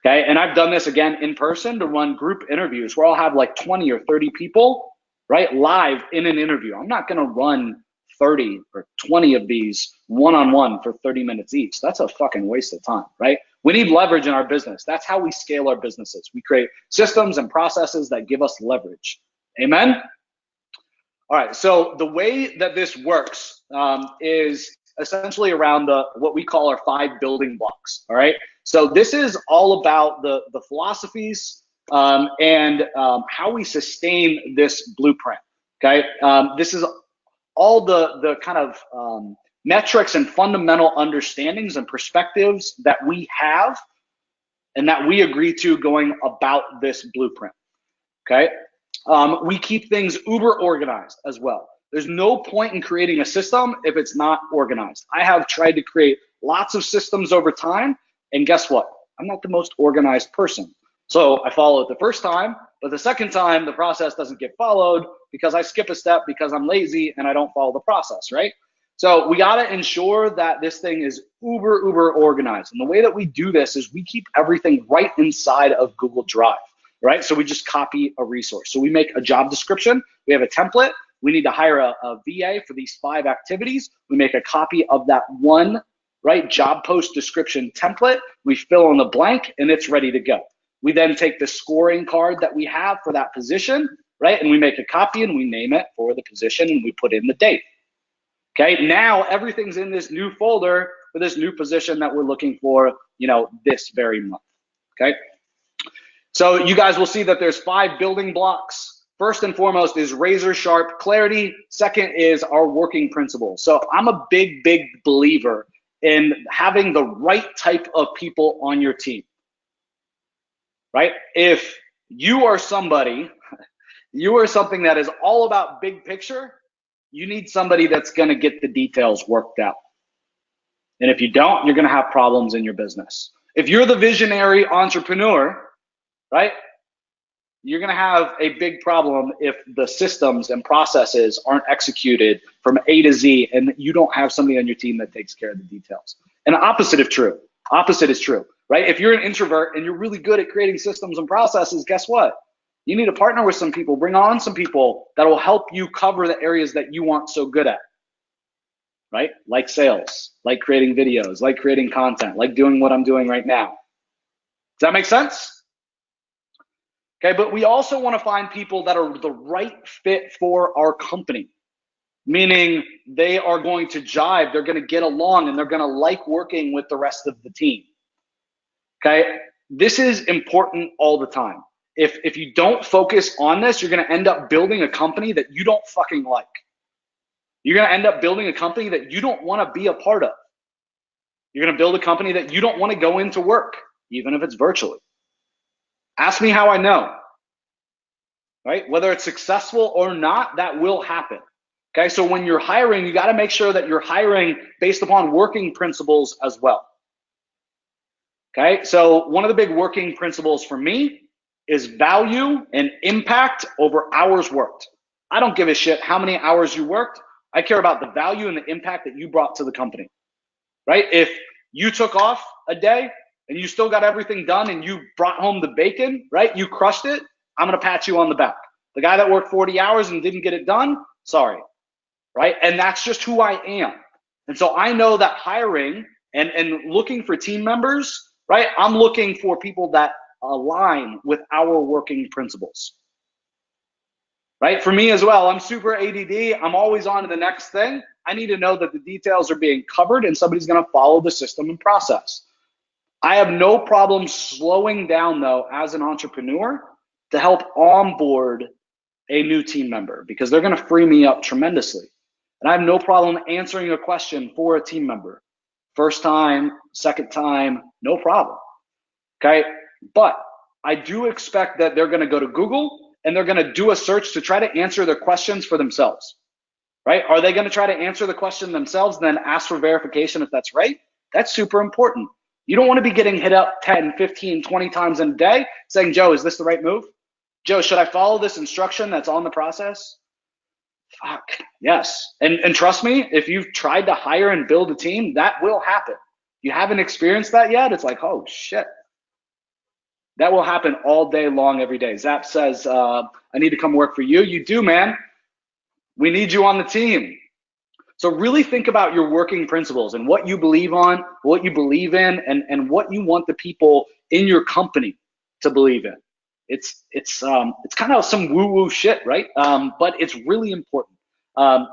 Speaker 1: Okay, and I've done this again in person to run group interviews where I'll have like 20 or 30 people, right, live in an interview. I'm not gonna run 30 or 20 of these one-on-one for 30 minutes each. That's a fucking waste of time, right? We need leverage in our business. That's how we scale our businesses. We create systems and processes that give us leverage. Amen? All right, so the way that this works is essentially around what we call our 5 building blocks. All right, so this is all about the philosophies and how we sustain this blueprint. Okay, this is all the kind of metrics and fundamental understandings and perspectives that we have and that we agree to going about this blueprint. Okay, we keep things uber organized as well. There's no point in creating a system if it's not organized. I have tried to create lots of systems over time, and guess what? I'm not the most organized person. So I follow it the first time, but the second time the process doesn't get followed because I skip a step because I'm lazy and I don't follow the process, right? So we gotta ensure that this thing is uber organized. And the way that we do this is we keep everything right inside of Google Drive, right? So we just copy a resource. So we make a job description, we have a template, we need to hire a VA for these 5 activities. We make a copy of that one, right, job post description template. We fill in the blank and it's ready to go. We then take the scoring card that we have for that position, right, and we make a copy and we name it for the position and we put in the date. Okay, now everything's in this new folder for this new position that we're looking for, you know, this very month. Okay, so you guys will see that there's 5 building blocks. First and foremost is razor sharp clarity. Second is our working principles. So I'm a big believer in having the right type of people on your team, right? If you are somebody, you are something that is all about big picture, you need somebody that's gonna get the details worked out. And if you don't, you're gonna have problems in your business. If you're the visionary entrepreneur, right, you're gonna have a big problem if the systems and processes aren't executed from A to Z and you don't have somebody on your team that takes care of the details. And the opposite is true, right? If you're an introvert and you're really good at creating systems and processes, guess what? You need to partner with some people, bring on some people that will help you cover the areas that you aren't so good at, right? Like sales, like creating videos, like creating content, like doing what I'm doing right now. Does that make sense? Okay, but we also want to find people that are the right fit for our company, meaning they are going to jive, they're going to get along, and they're going to like working with the rest of the team. Okay, this is important all the time. If you don't focus on this, you're going to end up building a company that you don't fucking like. You're going to end up building a company that you don't want to be a part of. You're going to build a company that you don't want to go into work, even if it's virtually. Ask me how I know, right? Whether it's successful or not, that will happen. Okay, so when you're hiring, you got to make sure that you're hiring based upon working principles as well. Okay, so one of the big working principles for me is value and impact over hours worked. I don't give a shit how many hours you worked. I care about the value and the impact that you brought to the company, right? If you took off a day and you still got everything done and you brought home the bacon, right? You crushed it. I'm going to pat you on the back. The guy that worked 40 hours and didn't get it done, sorry, right? And that's just who I am. And so I know that hiring and looking for team members, right? I'm looking for people that align with our working principles, right? For me as well, I'm super ADD. I'm always on to the next thing. I need to know that the details are being covered and somebody's going to follow the system and process. I have no problem slowing down though as an entrepreneur to help onboard a new team member because they're going to free me up tremendously. And I have no problem answering a question for a team member. First time, second time, no problem. Okay, but I do expect that they're going to go to Google and they're going to do a search to try to answer their questions for themselves, right? Are they going to try to answer the question themselves and then ask for verification if that's right? That's super important. You don't want to be getting hit up 10, 15, 20 times in a day saying, Joe, is this the right move? Joe, should I follow this instruction that's on the process? Fuck, yes. And trust me, if you've tried to hire and build a team, that will happen. You haven't experienced that yet? It's like, oh shit. That will happen all day long, every day. Zap says, I need to come work for you. You do, man. We need you on the team. So really think about your working principles and what you believe on, what you believe in, and what you want the people in your company to believe in. It's kind of some woo-woo shit, right? But it's really important.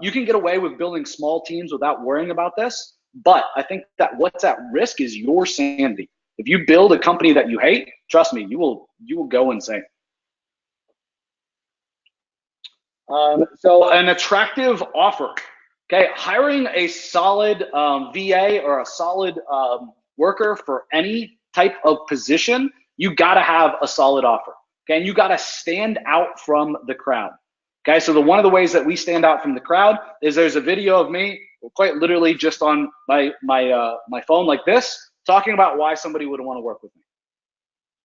Speaker 1: You can get away with building small teams without worrying about this, but I think that what's at risk is your sanity. If you build a company that you hate, trust me, you will go insane. So an attractive offer. Okay, hiring a solid VA or a solid worker for any type of position, you gotta have a solid offer. Okay, and you gotta stand out from the crowd. Okay, so one of the ways that we stand out from the crowd is there's a video of me, quite literally just on my phone like this, talking about why somebody would want to work with me,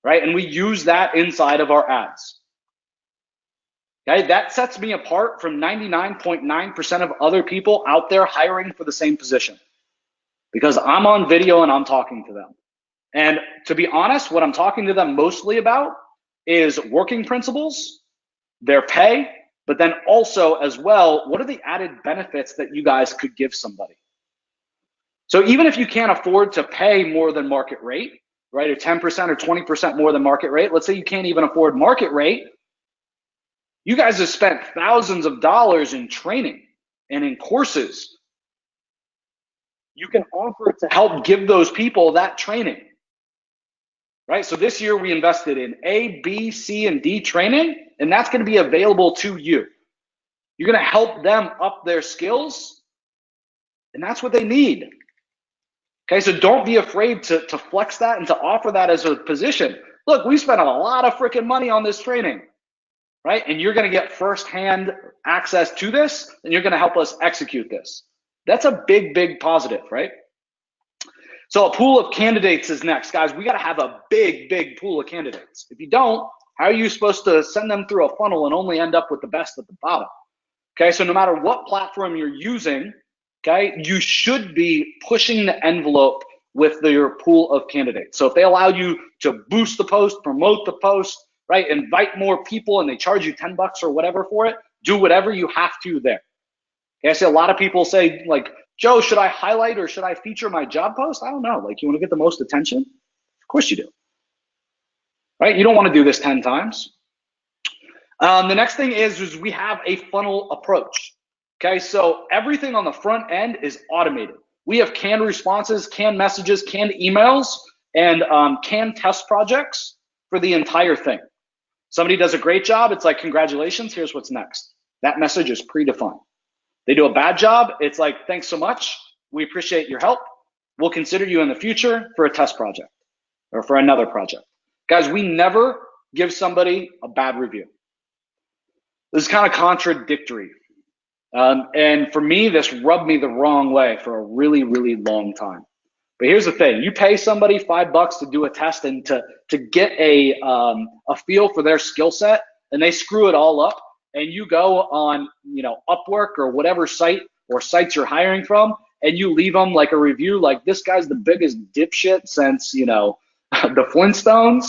Speaker 1: right? And we use that inside of our ads. Okay, that sets me apart from 99.9% of other people out there hiring for the same position, because I'm on video and I'm talking to them. And to be honest, what I'm talking to them mostly about is working principles, their pay, but then also as well, what are the added benefits that you guys could give somebody? So even if you can't afford to pay more than market rate, right, or 10% or 20% more than market rate, let's say you can't even afford market rate, you guys have spent thousands of dollars in training and in courses. You can offer to help give those people that training, right? So this year we invested in A, B, C, and D training, and that's going to be available to you. You're going to help them up their skills, and that's what they need. Okay, so don't be afraid to flex that and to offer that as a position. Look, we spent a lot of freaking money on this training, right? And you're going to get firsthand access to this, and you're going to help us execute this. That's a big, big positive, right? So a pool of candidates is next. Guys, we got to have a big, big pool of candidates. If you don't, how are you supposed to send them through a funnel and only end up with the best at the bottom? Okay, so no matter what platform you're using, okay, you should be pushing the envelope with your pool of candidates. So if they allow you to boost the post, promote the post, right, invite more people, and they charge you $10 or whatever for it, do whatever you have to there. Okay, I see a lot of people say, like, Joe, should I highlight or should I feature my job post? I don't know. Like, you want to get the most attention? Of course you do. Right? You don't want to do this 10 times. The next thing is we have a funnel approach. Okay, so everything on the front end is automated. We have canned responses, canned messages, canned emails, and canned test projects for the entire thing. Somebody does a great job, it's like, congratulations, here's what's next. That message is predefined. They do a bad job, it's like, thanks so much, we appreciate your help. We'll consider you in the future for a test project or for another project. Guys, we never give somebody a bad review. This is kind of contradictory. And for me, this rubbed me the wrong way for a really, really long time. But here's the thing: you pay somebody $5 to do a test and to get a feel for their skill set, and they screw it all up. And you go on, Upwork or whatever site or sites you're hiring from, and you leave them like a review, like, this guy's the biggest dipshit since the Flintstones.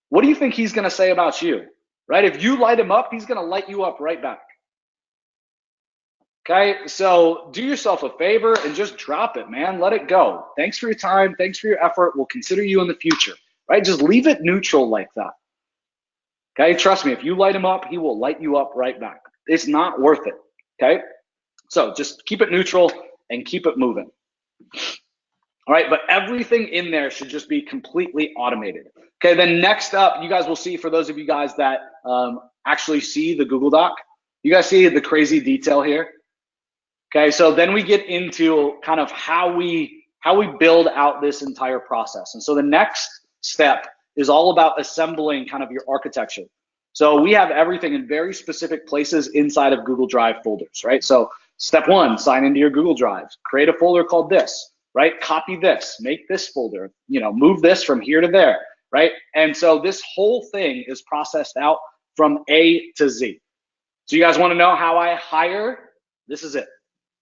Speaker 1: What do you think he's gonna say about you, right? If you light him up, he's gonna light you up right back. Okay, so do yourself a favor and just drop it, man. Let it go. Thanks for your time. Thanks for your effort. We'll consider you in the future, right? Just leave it neutral like that. Okay, trust me, if you light him up, he will light you up right back. It's not worth it, okay? So just keep it neutral and keep it moving. All right, but everything in there should just be completely automated. Okay, then next up, you guys will see, for those of you guys that actually see the Google Doc, you guys see the crazy detail here? Okay, so then we get into kind of how we build out this entire process. And so the next step is all about assembling kind of your architecture. So we have everything in very specific places inside of Google Drive folders, right? So step one, sign into your Google Drive, create a folder called this, right? Copy this, make this folder, move this from here to there, right? And so this whole thing is processed out from A to Z. So you guys want to know how I hire? This is it.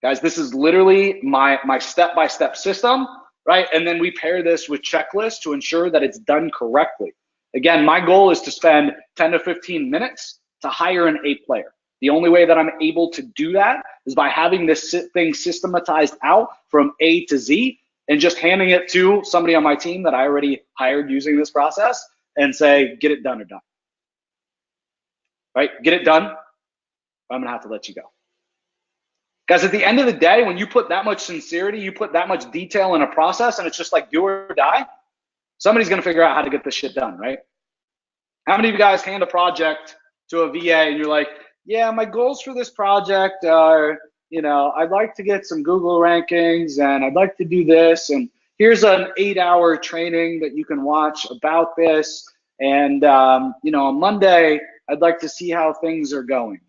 Speaker 1: Guys, this is literally my step-by-step system, right? And then we pair this with checklists to ensure that it's done correctly. Again, my goal is to spend 10 to 15 minutes to hire an A player. The only way that I'm able to do that is by having this thing systematized out from A to Z and just handing it to somebody on my team that I already hired using this process and say, get it done or done. Right? Get it done. I'm gonna have to let you go. Guys, at the end of the day, when you put that much sincerity, you put that much detail in a process, and it's just like do or die, somebody's going to figure out how to get this shit done, right? How many of you guys hand a project to a VA and you're like, yeah, my goals for this project are, I'd like to get some Google rankings and I'd like to do this, and here's an 8-hour training that you can watch about this, and on Monday, I'd like to see how things are going.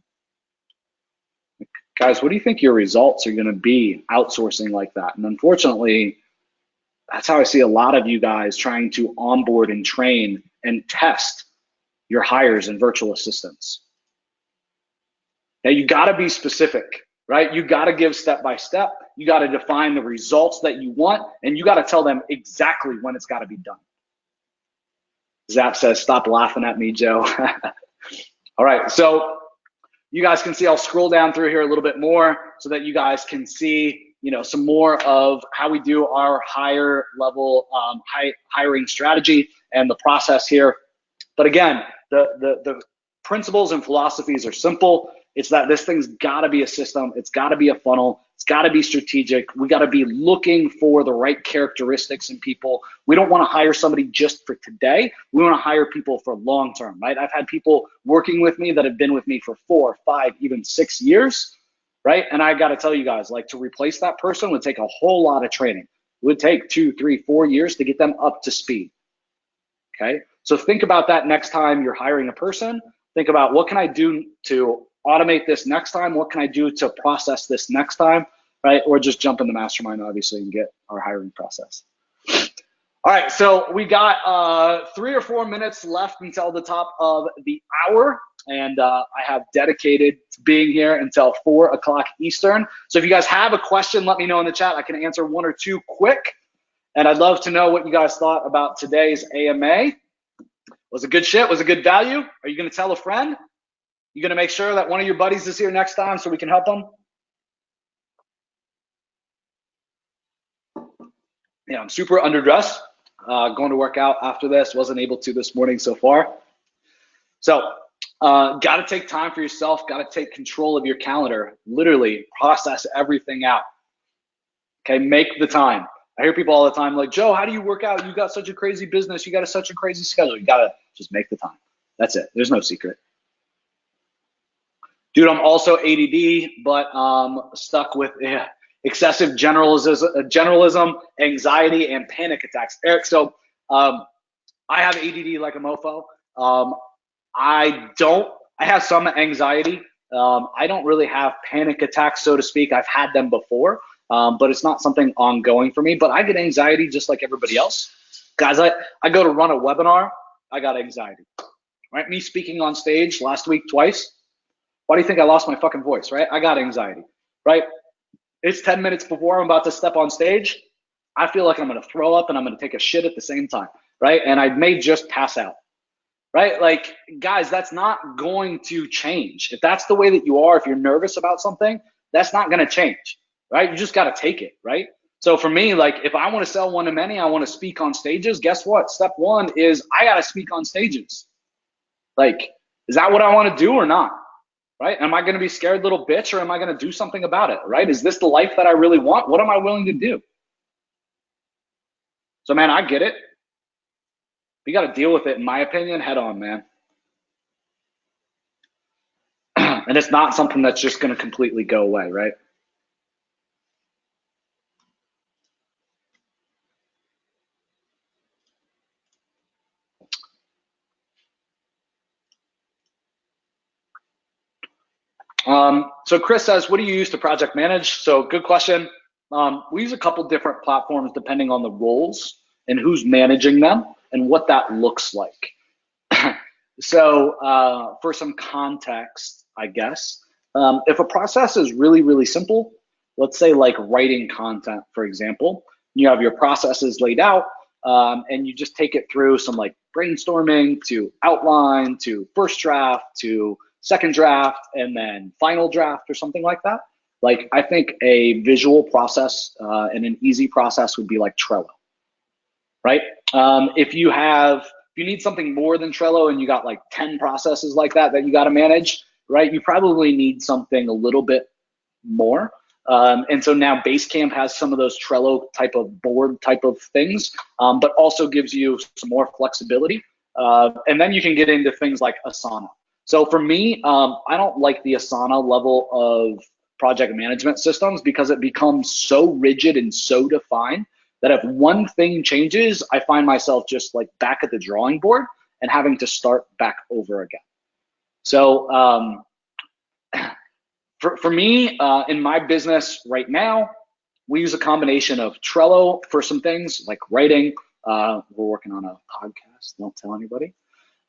Speaker 1: Guys, what do you think your results are going to be outsourcing like that? And unfortunately, that's how I see a lot of you guys trying to onboard and train and test your hires and virtual assistants. Now, you got to be specific, right? You got to give step by step. You got to define the results that you want, and you got to tell them exactly when it's got to be done. Zap says, stop laughing at me, Joe. All right, so you guys can see, I'll scroll down through here a little bit more so that you guys can see, some more of how we do our higher level hiring strategy and the process here. But again, the principles and philosophies are simple. It's that this thing's got to be a system. It's got to be a funnel. It's got to be strategic. We got to be looking for the right characteristics in people. We don't want to hire somebody just for today. We want to hire people for long term, right? I've had people working with me that have been with me for 4, 5, even 6 years, right? And I got to tell you guys, like, to replace that person would take a whole lot of training. It would take 2, 3, 4 years to get them up to speed, okay? So think about that next time you're hiring a person. Think about, what can I do to automate this next time? What can I do to process this next time, right? Or just jump in the mastermind, obviously, and get our hiring process. All right, so we got 3 or 4 minutes left until the top of the hour, and I have dedicated to being here until 4 o'clock Eastern. So if you guys have a question, let me know in the chat. I can answer 1 or 2 quick, and I'd love to know what you guys thought about today's AMA. Was it good shit? Was it good value? Are you gonna tell a friend? You gonna make sure that one of your buddies is here next time so we can help them? Yeah, I'm super underdressed. Going to work out after this. Wasn't able to this morning so far. So got to take time for yourself. Got to take control of your calendar. Literally process everything out. Okay, make the time. I hear people all the time like, Joe, how do you work out? You got such a crazy business. You got such a crazy schedule. You got to just make the time. That's it. There's no secret. Dude, I'm also ADD, but stuck with excessive generalism, anxiety, and panic attacks. Eric, so I have ADD like a mofo. I have some anxiety. I don't really have panic attacks, so to speak. I've had them before, but it's not something ongoing for me. But I get anxiety just like everybody else. Guys, I go to run a webinar, I got anxiety. Right? Me speaking on stage last week twice. Why do you think I lost my fucking voice, right? I got anxiety, right? It's 10 minutes before I'm about to step on stage. I feel like I'm gonna throw up and I'm gonna take a shit at the same time, right? And I may just pass out, right? Like, guys, that's not going to change. If that's the way that you are, if you're nervous about something, that's not gonna change, right? You just gotta take it, right? So for me, like, if I wanna sell one-to-many, I wanna speak on stages, guess what? Step one is I gotta speak on stages. Like, is that what I wanna do or not? Right? Am I going to be scared little bitch, or am I going to do something about it? Right? Is this the life that I really want? What am I willing to do? So, man, I get it. We got to deal with it, in my opinion, head on, man. And it's not something that's just going to completely go away, right? So Chris says, what do you use to project manage? So good question. We use a couple different platforms depending on the roles and who's managing them and what that looks like. So for some context, I guess, if a process is really, really simple, let's say like writing content, for example, you have your processes laid out and you just take it through some like brainstorming to outline to first draft to second draft and then final draft or something like that. Like I think a visual process and an easy process would be like Trello, right? If you need something more than Trello and you got like 10 processes like that you got to manage, right? You probably need something a little bit more. And so now Basecamp has some of those Trello type of board type of things, but also gives you some more flexibility. And then you can get into things like Asana. So for me, I don't like the Asana level of project management systems because it becomes so rigid and so defined that if one thing changes, I find myself just like back at the drawing board and having to start back over again. So for me, in my business right now, we use a combination of Trello for some things like writing. We're working on a podcast, don't tell anybody.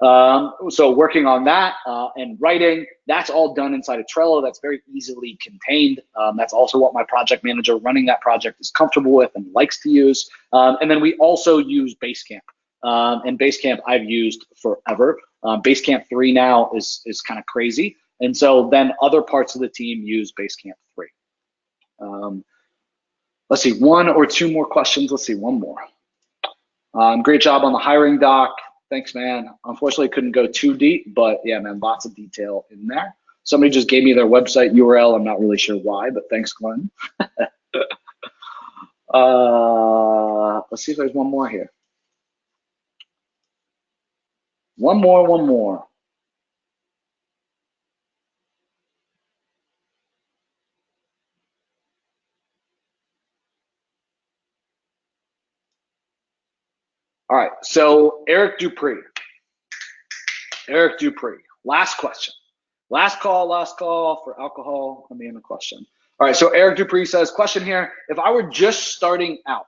Speaker 1: So working on that and writing, that's all done inside of Trello. That's very easily contained. That's also what my project manager running that project is comfortable with and likes to use. And then we also use Basecamp. And Basecamp I've used forever. Basecamp 3 now is kind of crazy. And so then other parts of the team use Basecamp 3. Let's see, one or two more questions. Let's see, one more. Great job on the hiring doc. Thanks, man. Unfortunately, couldn't go too deep, but yeah, man, lots of detail in there. Somebody just gave me their website URL. I'm not really sure why, but thanks, Glenn. Let's see if there's one more here. One more. All right, so Eric Dupree. Last question. Last call for alcohol. Let me in the question. All right, so Eric Dupree says, question here, if I were just starting out,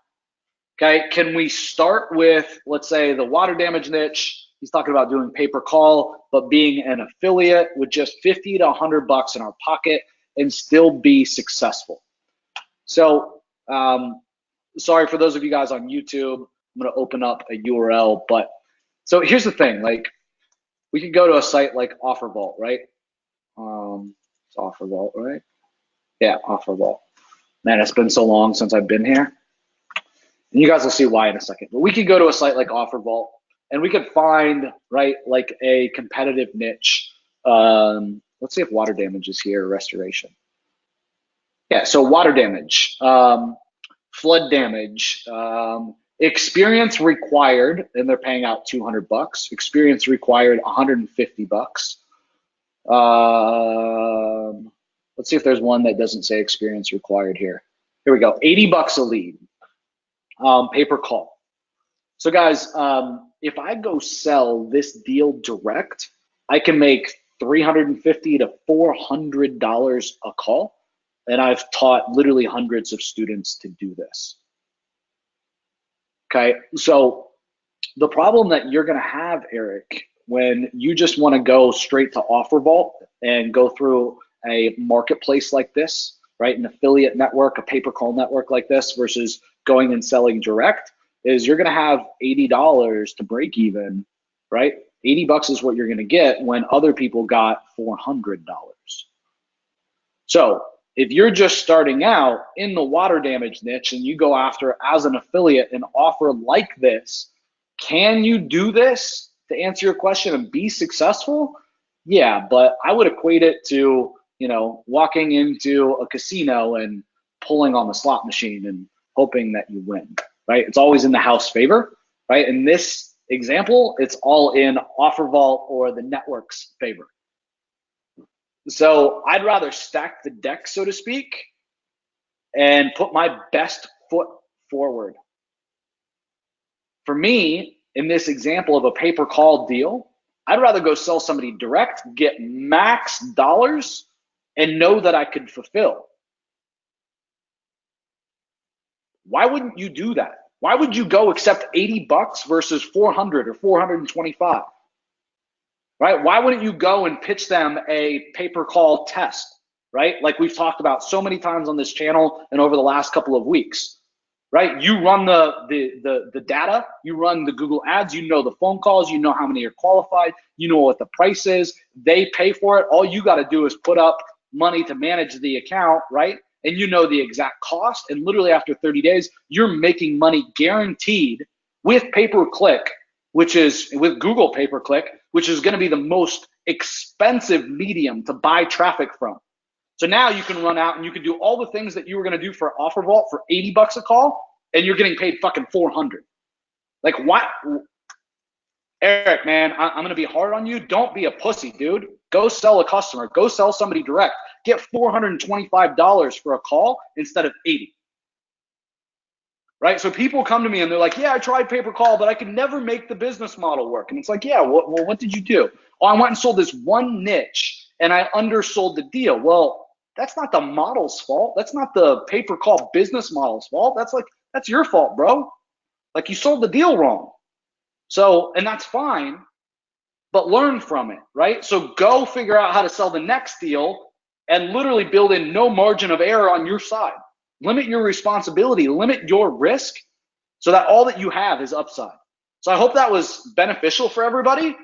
Speaker 1: okay, can we start with, let's say, the water damage niche? He's talking about doing pay-per-call, but being an affiliate with just 50 to 100 bucks in our pocket and still be successful. So sorry for those of you guys on YouTube, I'm gonna open up a URL, but so here's the thing, like we could go to a site like OfferVault, right? It's OfferVault, right? Yeah, OfferVault. Man, it's been so long since I've been here. And you guys will see why in a second. But we could go to a site like OfferVault and we could find, right, like a competitive niche. Let's see if water damage is here, restoration. Yeah, so water damage, flood damage, experience required, and they're paying out 200 bucks. Experience required, 150 bucks. Let's see if there's one that doesn't say experience required here. Here we go, 80 bucks a lead, pay-per-call. So guys, if I go sell this deal direct, I can make $350 to $400 a call. And I've taught literally hundreds of students to do this. Okay, so the problem that you're gonna have, Eric, when you just wanna go straight to OfferVault and go through a marketplace like this, right, an affiliate network, a pay-per-call network like this versus going and selling direct, is you're gonna have $80 to break even, right? 80 bucks is what you're gonna get when other people got $400. So if you're just starting out in the water damage niche and you go after as an affiliate an offer like this, can you do this to answer your question and be successful? Yeah, but I would equate it to, you know, walking into a casino and pulling on the slot machine and hoping that you win, right? It's always in the house favor, right? In this example, it's all in OfferVault or the network's favor. So I'd rather stack the deck, so to speak, and put my best foot forward. For me, in this example of a pay-per-call deal, I'd rather go sell somebody direct, get max dollars, and know that I could fulfill. Why wouldn't you do that? Why would you go accept 80 bucks versus 400 or 425? Right? Why wouldn't you go and pitch them a pay-per-call test, right? Like we've talked about so many times on this channel and over the last couple of weeks, right? You run the data, you run the Google ads, you know the phone calls, you know how many are qualified, you know what the price is, they pay for it. All you got to do is put up money to manage the account, right? And you know the exact cost, and literally after 30 days, you're making money guaranteed with pay-per-click, which is with Google pay-per-click, which is going to be the most expensive medium to buy traffic from. So now you can run out and you can do all the things that you were going to do for Offer Vault for 80 bucks a call, and you're getting paid fucking 400. Like what? Eric, man, I'm going to be hard on you. Don't be a pussy, dude. Go sell a customer. Go sell somebody direct. Get $425 for a call instead of 80. Right? So people come to me and they're like, yeah, I tried pay-per-call, but I could never make the business model work. And it's like, yeah, well, what did you do? Oh, I went and sold this one niche and I undersold the deal. Well, that's not the model's fault. That's not the pay-per-call business model's fault. That's your fault, bro. Like you sold the deal wrong. So, and that's fine, but learn from it, right? So go figure out how to sell the next deal and literally build in no margin of error on your side. Limit your responsibility, limit your risk so that all that you have is upside. So I hope that was beneficial for everybody,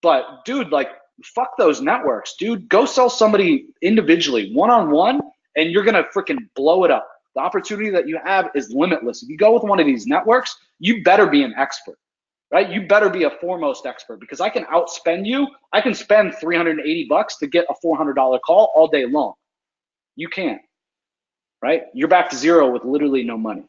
Speaker 1: but dude, like fuck those networks, dude. Go sell somebody individually, one-on-one, and you're gonna freaking blow it up. The opportunity that you have is limitless. If you go with one of these networks, you better be an expert, right? You better be a foremost expert because I can outspend you. I can spend 380 bucks to get a $400 call all day long. You can't, right? You're back to zero with literally no money.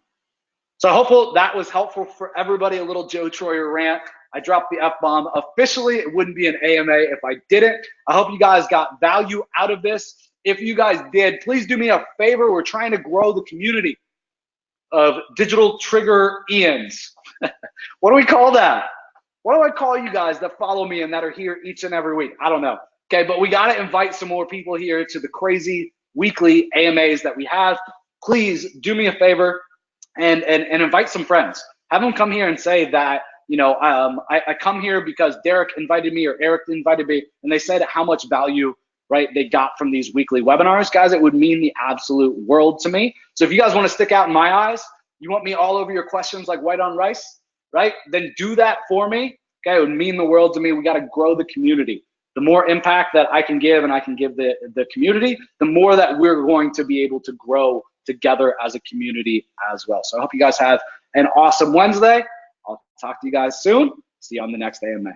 Speaker 1: So I hope that was helpful for everybody. A little Joe Troyer rant. I dropped the F-bomb. Officially, it wouldn't be an AMA if I didn't. I hope you guys got value out of this. If you guys did, please do me a favor. We're trying to grow the community of digital trigger Ians. What do we call that? What do I call you guys that follow me and that are here each and every week? I don't know. Okay, but we got to invite some more people here to the crazy weekly AMAs that we have. Please do me a favor and invite some friends. Have them come here and say that, you know, I come here because Derek invited me or Eric invited me, and they said how much value, right, they got from these weekly webinars. Guys, it would mean the absolute world to me. So if you guys want to stick out in my eyes, you want me all over your questions like white on rice, right? Then do that for me. Okay, it would mean the world to me. We got to grow the community. The more impact that I can give and I can give the community, the more that we're going to be able to grow together as a community as well. So I hope you guys have an awesome Wednesday. I'll talk to you guys soon. See you on the next AMA.